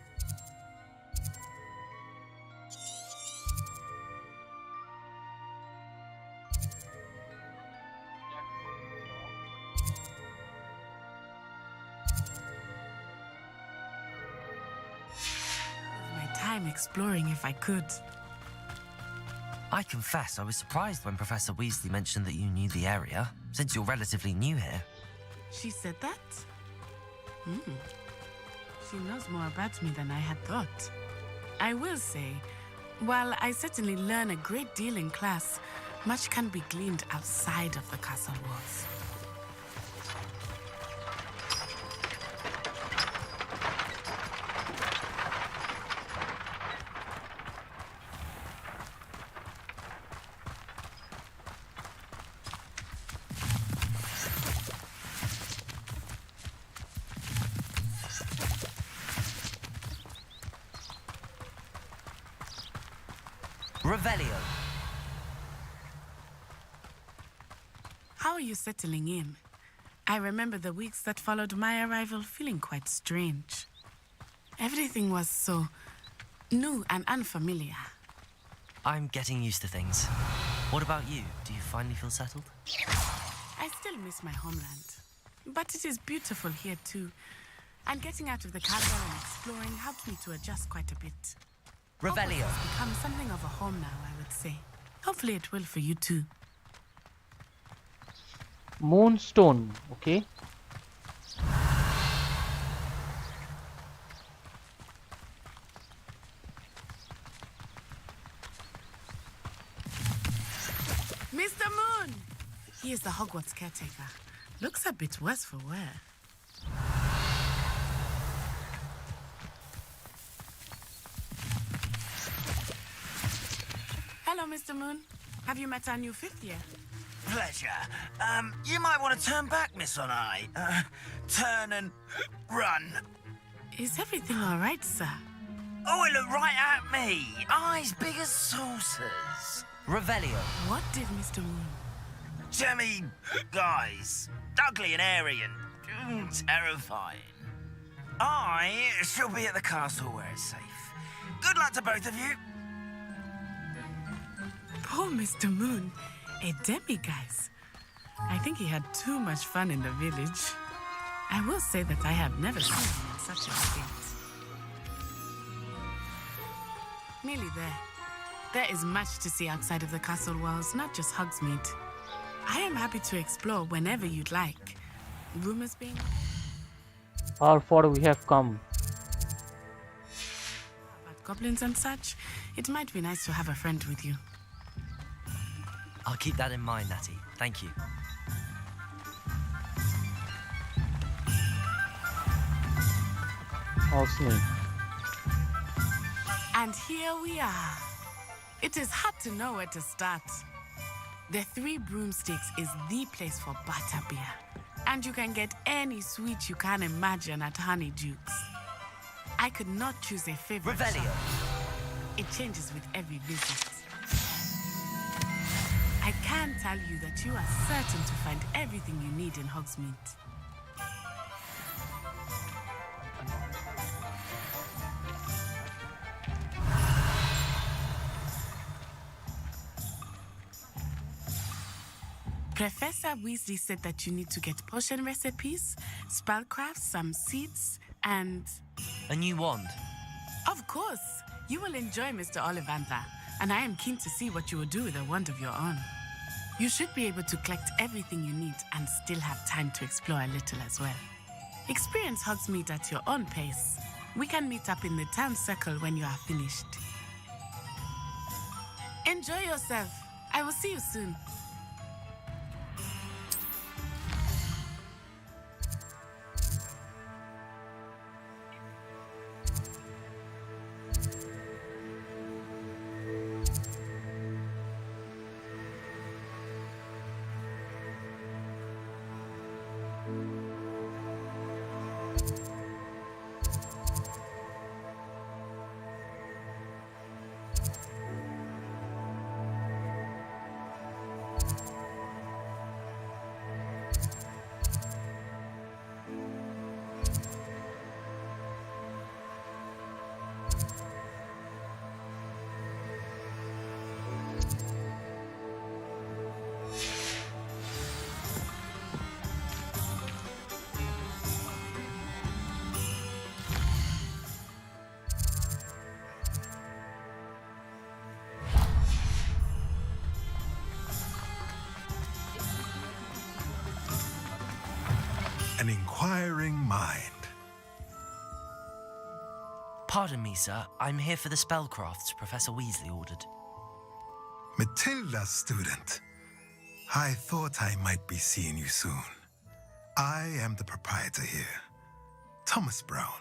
My time exploring if I could. I confess I was surprised when Professor Weasley mentioned that you knew the area, since you're relatively new here. She said that? She knows more about me than I had thought. I will say, while I certainly learn a great deal in class, much can be gleaned outside of the castle walls. Revelio. How are you settling in? I remember the weeks that followed my arrival feeling quite strange. Everything was so new and unfamiliar. I'm getting used to things. What about you? Do you finally feel settled? I still miss my homeland. But it is beautiful here too. And getting out of the castle and exploring helped me to adjust quite a bit. Revelio. Hogwarts has become something of a home now, I would say. Hopefully it will for you too. Moonstone, okay. Mr. Moon! He is the Hogwarts caretaker. Looks a bit worse for wear. Hello, Mr. Moon. Have you met our new fifth year? Pleasure. You might want to turn back, Miss Onai. Turn and run. Is everything all right, sir? Oh, it looked right at me. Eyes big as saucers. Revelio. What did Mr. Moon? Jemmy, guys. Ugly and airy and terrifying. I shall be at the castle where it's safe. Good luck to both of you. Poor Mr. Moon. A demiguise. I think he had too much fun in the village. I will say that I have never seen him in such a state. Nearly there. There is much to see outside of the castle walls, not just Hogsmeade. I am happy to explore whenever you'd like. Rumors being... How far we have come. About goblins and such, it might be nice to have a friend with you. I'll keep that in mind, Natty. Thank you. Awesome. And here we are. It is hard to know where to start. The Three Broomsticks is the place for butterbeer. And you can get any sweet you can imagine at Honeyduke's. I could not choose a favorite. Revelio. shop. It changes with every visit. I can tell you that you are certain to find everything you need in Hogsmeade. Professor Weasley said that you need to get potion recipes, spellcrafts, some seeds, and... A new wand. Of course! You will enjoy Mr. Ollivander, and I am keen to see what you will do with a wand of your own. You should be able to collect everything you need and still have time to explore a little as well. Experience Hogsmeade at your own pace. We can meet up in the town circle when you are finished. Enjoy yourself. I will see you soon. An inquiring mind. Pardon me, sir. I'm here for the spellcrafts Professor Weasley ordered. Matilda's student. I thought I might be seeing you soon. I am the proprietor here, Thomas Brown.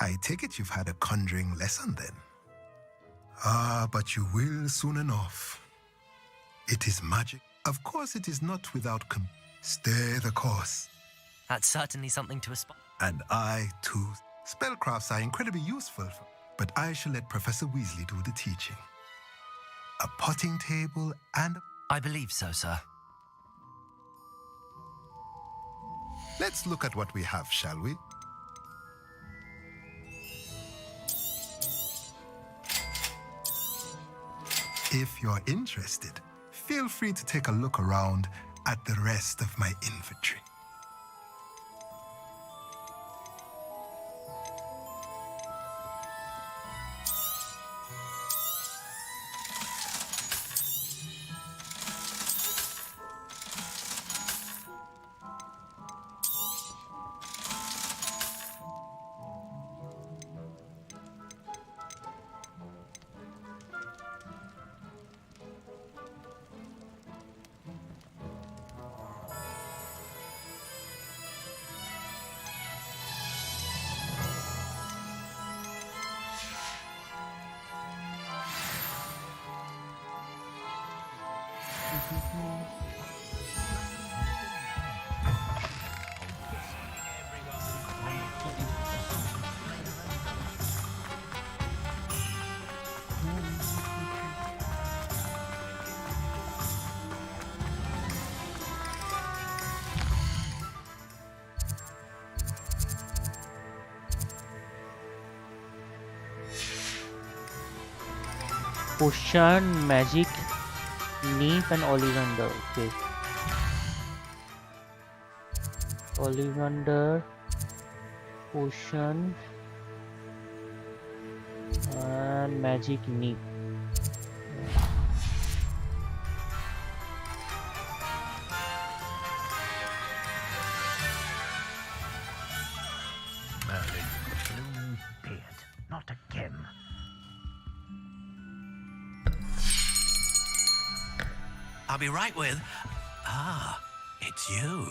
I take it you've had a conjuring lesson then? Ah, but you will soon enough. It is magic. Of course it is not without stay the course. That's certainly something to aspire. And I, too. Spellcrafts are incredibly useful, but I shall let Professor Weasley do the teaching. A potting table and... I believe so, sir. Let's look at what we have, shall we? If you're interested, feel free to take a look around at the rest of my inventory. Potion, magic, Neep and Ollivander. Okay. Ollivander, Potion, and magic Neep. Merlin, beard, not again. I'll be right with... Ah, it's you.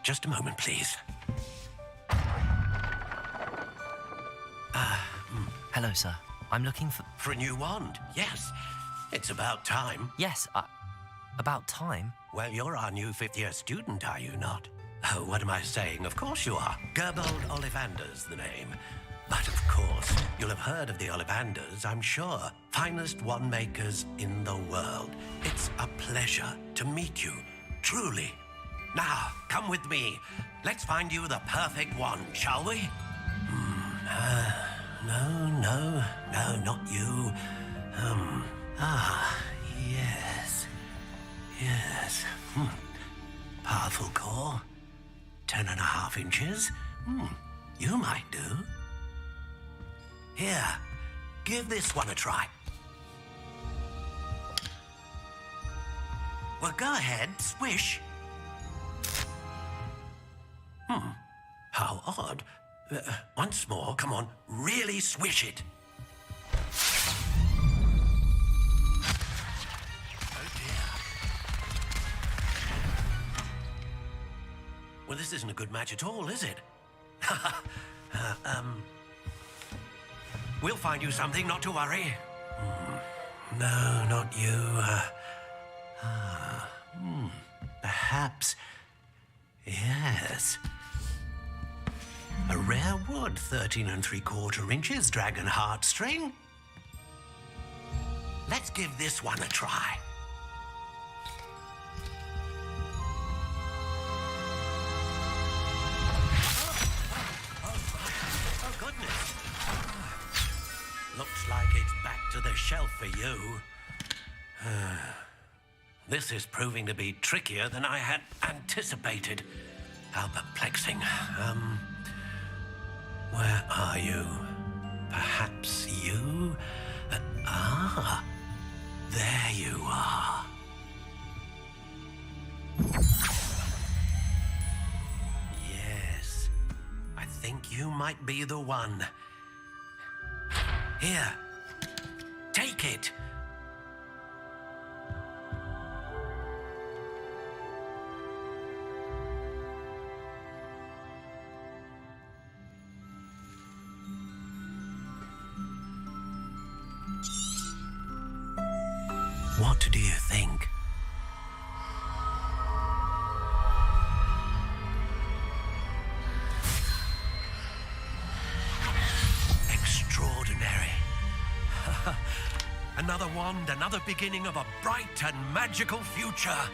Just a moment, please. Hello, sir. I'm looking for... For a new wand, yes. It's about time. Yes, about time? Well, you're our new fifth-year student, are you not? Oh, what am I saying? Of course you are. Gerbold Ollivander's the name. But of course, you'll have heard of the Ollivanders, I'm sure. Finest wand makers in the world. It's a pleasure to meet you, truly. Now, come with me. Let's find you the perfect wand, shall we? No, not you. Yes. Powerful core. 10.5 inches. You might do. Here, give this one a try. Well, go ahead, swish. How odd. Once more, come on, really swish it. Oh dear. Well, this isn't a good match at all, is it? We'll find you something, not to worry. No, not you. Perhaps. Yes. A rare wood, 13 3/4 inches, dragon heartstring. Let's give this one a try. Oh, goodness. Looks like it's back to the shelf for you. This is proving to be trickier than I had anticipated. How perplexing. Where are you? Perhaps you? There you are. Yes, I think you might be the one. Here, take it. What do you think? Extraordinary. Another wand, another beginning of a bright and magical future.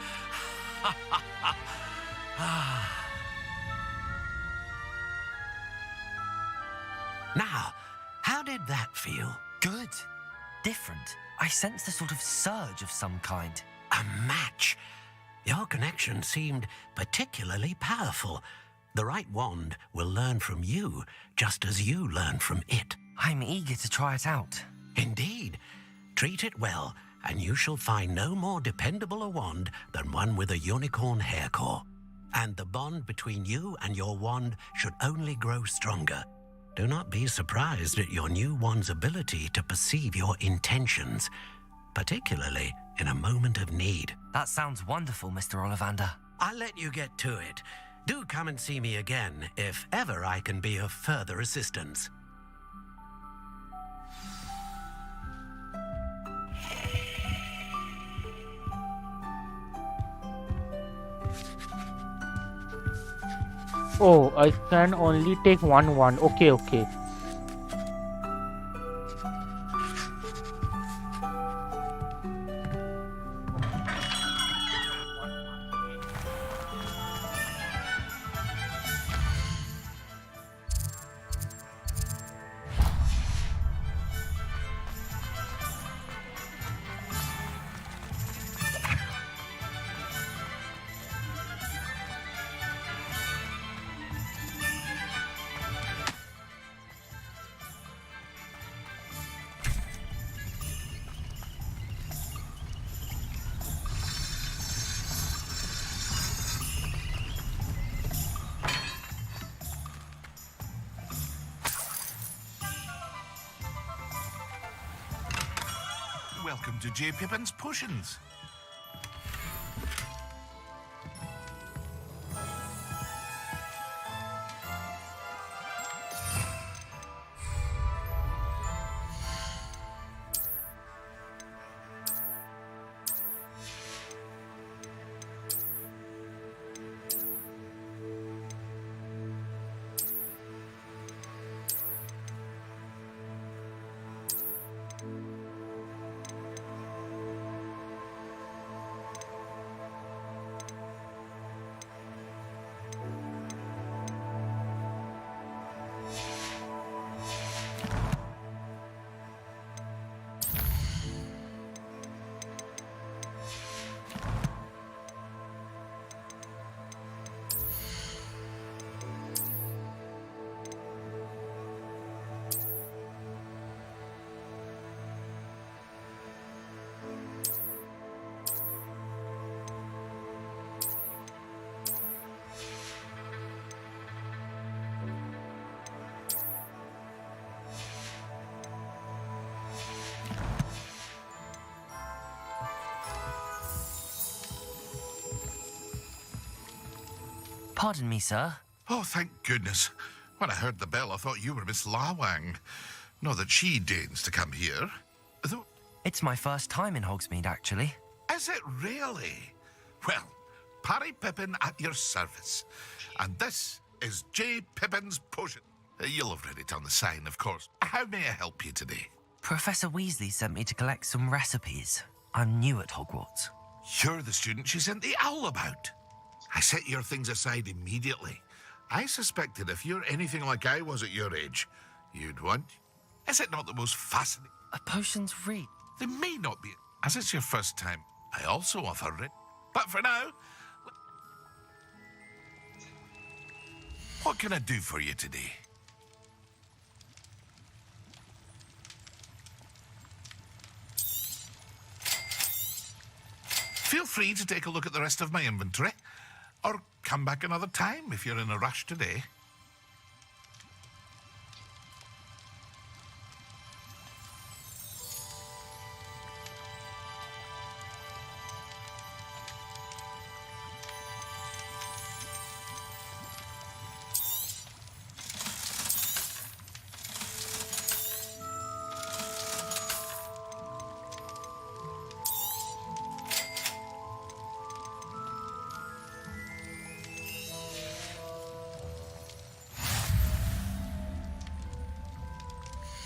Now, how did that feel? Good. Different. I sensed a sort of surge of some kind. A match. Your connection seemed particularly powerful. The right wand will learn from you, just as you learn from it. I'm eager to try it out. Indeed. Treat it well, and you shall find no more dependable a wand than one with a unicorn hair core. And the bond between you and your wand should only grow stronger. Do not be surprised at your new wand's ability to perceive your intentions, particularly in a moment of need. That sounds wonderful, Mr. Ollivander. I'll let you get to it. Do come and see me again if ever I can be of further assistance. Oh, I can only take one wand. Okay, okay. Welcome to J. Pippin's Potions. Pardon me, sir. Oh, thank goodness. When I heard the bell, I thought you were Miss Lawang. Not that she deigns to come here. Though... It's my first time in Hogsmeade, actually. Is it really? Well, Parry Pippin at your service. And this is J. Pippin's Potion. You'll have read it on the sign, of course. How may I help you today? Professor Weasley sent me to collect some recipes. I'm new at Hogwarts. You're the student she sent the owl about. I set your things aside immediately. I suspected if you're anything like I was at your age, you'd want... Is it not the most fascinating... A potion's read. They may not be, as it's your first time. I also offer it. But for now... What can I do for you today? Feel free to take a look at the rest of my inventory. Or come back another time if you're in a rush today.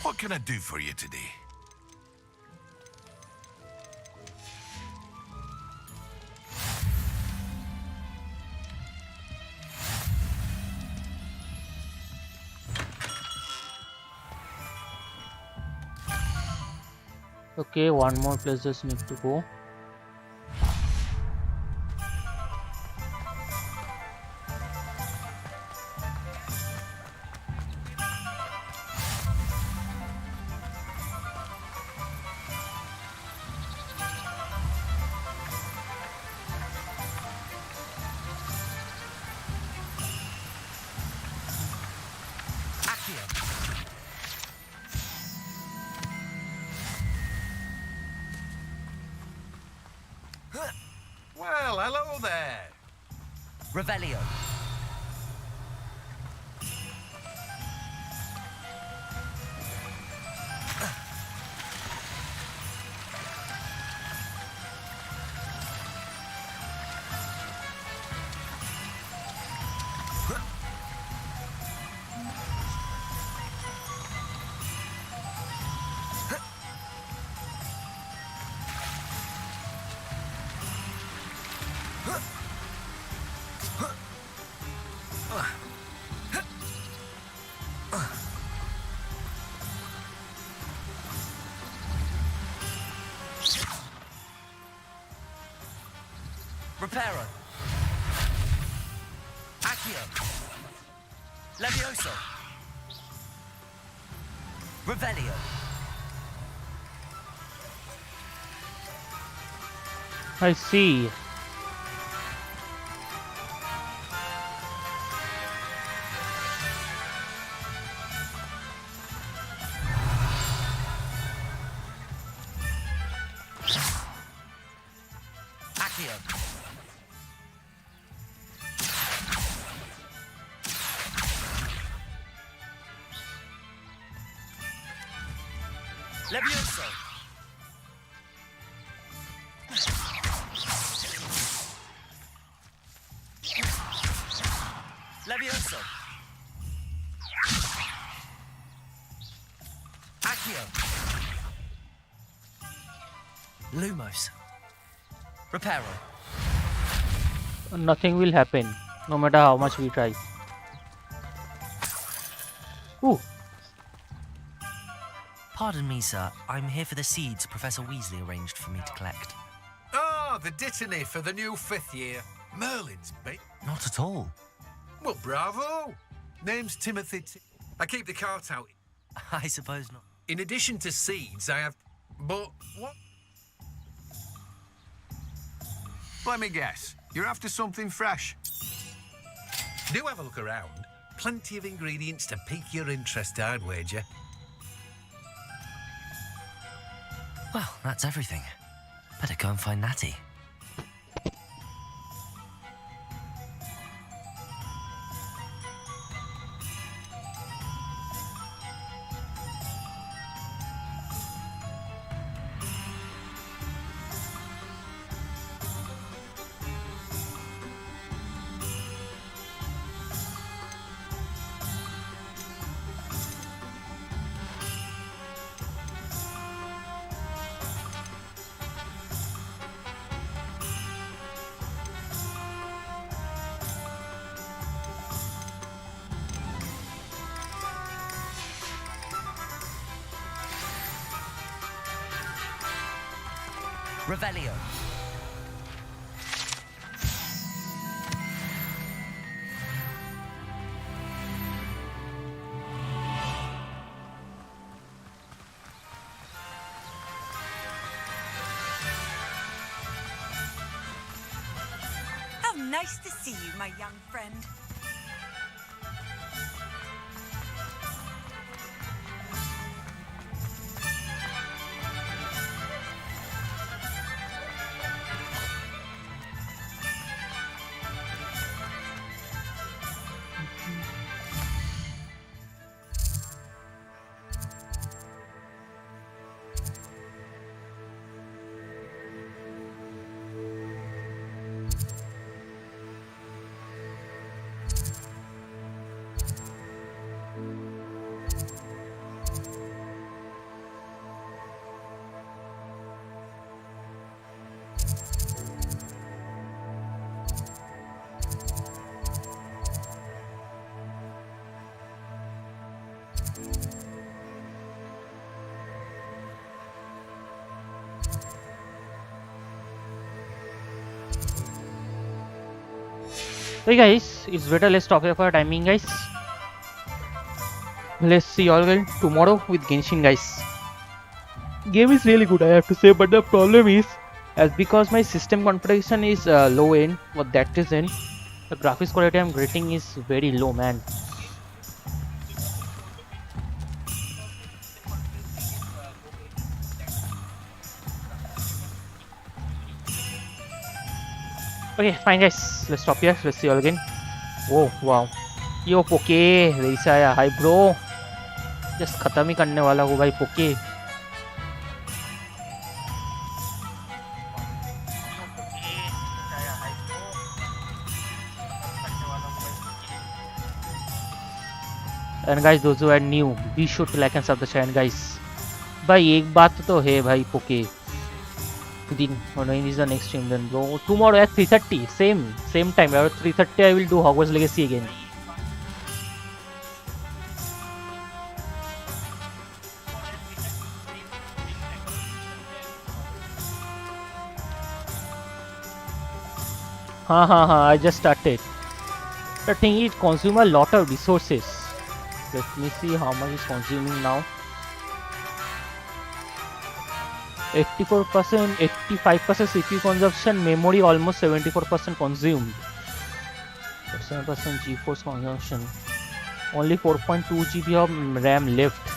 What can I do for you today? Okay, one more place just need to go. Well, hello there. Revelio. Reparo. Accio. Levioso. Revelio. I see. Accio. Levioso. Levioso. Accio. Lumos. Reparo. Nothing will happen, no matter how much we try. Ooh. Pardon me, sir. I'm here for the seeds Professor Weasley arranged for me to collect. Oh, the dittany for the new 5th year. Merlin's bait. Not at all. Well, bravo. Name's Timothy. I keep the cart out. I suppose not. In addition to seeds, I have... But what? Let me guess. You're after something fresh. Do have a look around. Plenty of ingredients to pique your interest, I'd wager. Well, that's everything. Better go and find Natty. Revelio. How nice to see you, my young friend. Hey guys, it's better let's stop here for timing, guys. Let's see you all again tomorrow with Genshin, guys. Game is really good, I have to say, but the problem is, as because my system configuration is low end, for that reason, the graphics quality I'm getting is very low, man. Okay, fine guys, let's stop here. Let's see you all again. Oh wow, yo Poke, वैसा आया. Hi bro, just खत्म ही करने वाला हूँ भाई Poke. And guys, those who are new, be sure to like and sub the channel, guys. भाई एक बात तो है भाई Poke. Then when is the next stream then, bro? Tomorrow at 3:30, same time. At 3:30 I will do Hogwarts Legacy again. I just started. The thing is, consume a lot of resources. Let me see how much is consuming now. 84%, 85% CPU consumption, memory almost 74% consumed. 7% GeForce consumption. Only 4.2 GB of RAM left.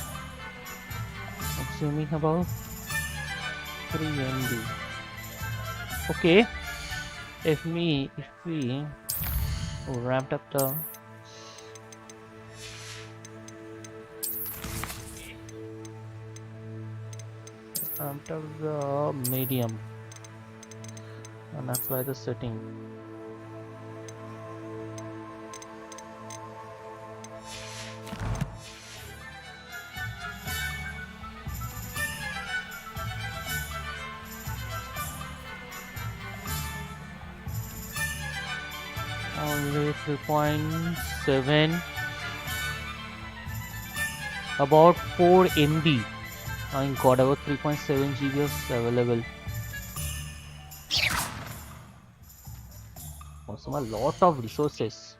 Consuming about 3 MB. Okay. If we ramped up the medium and apply the setting. Only 3.7, about 4 MB. I got about 3.7 GB available. Also a lot of resources.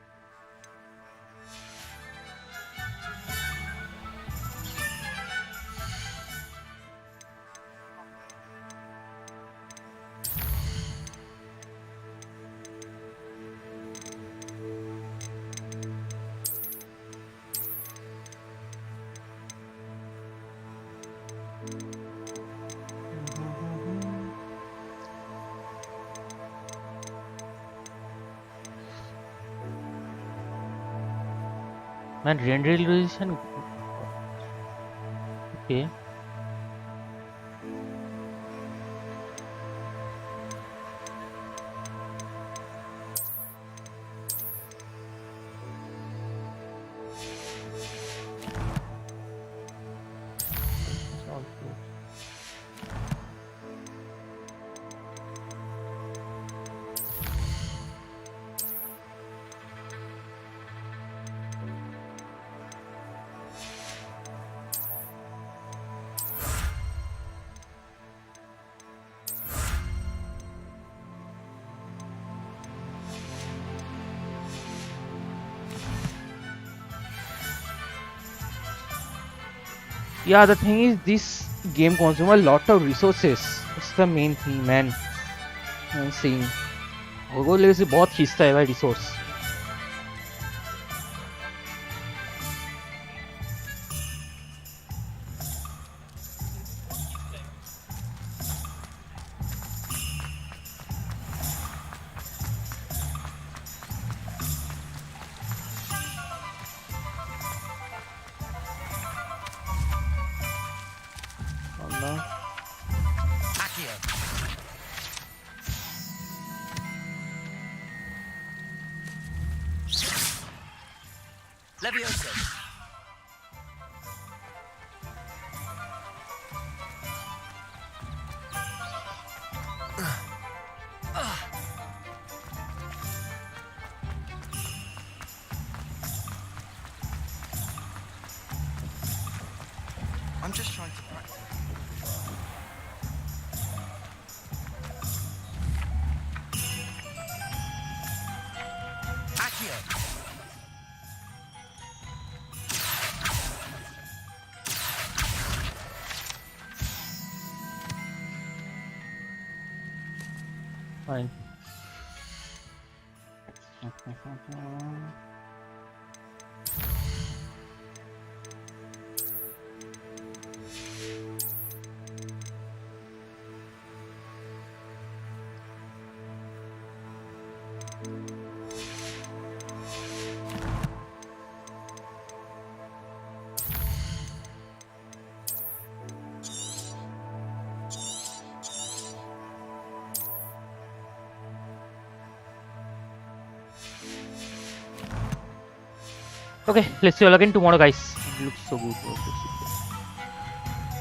Man, render resolution. Okay. Yeah, the thing is, this game consumes a lot of resources. That's the main thing, man. I'm saying, Hogwarts Legacy बहुत खींचता है भाई resource. I'm just trying to practice. Fine. Okay, let's see you all again tomorrow, guys. It looks so good.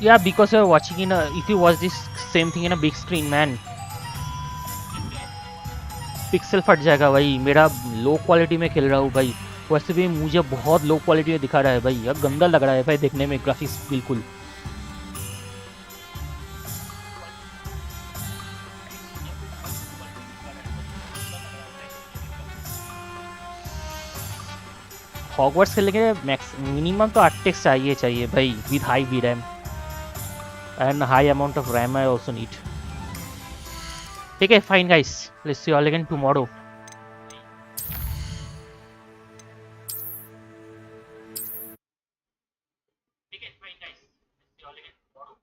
Yeah, because you're watching in a, if you watch this same thing in a big screen, man, pixel फट जाएगा भाई. मेरा low quality में खेल रहा हूँ भाई, वैसे भी मुझे बहुत लो क्वालिटी में दिखा रहा है भाई. यार गंदा लग रहा है भाई देखने में, ग्राफिक्स बिल्कुल. हॉगवर्ट्स खेलने के मिनिमम तो 8x चाहिए भाई, with high V RAM and high amount of RAM I also need. ठीक है, fine guys, let's see all again tomorrow. ठीक है, fine guys, let's see all again tomorrow.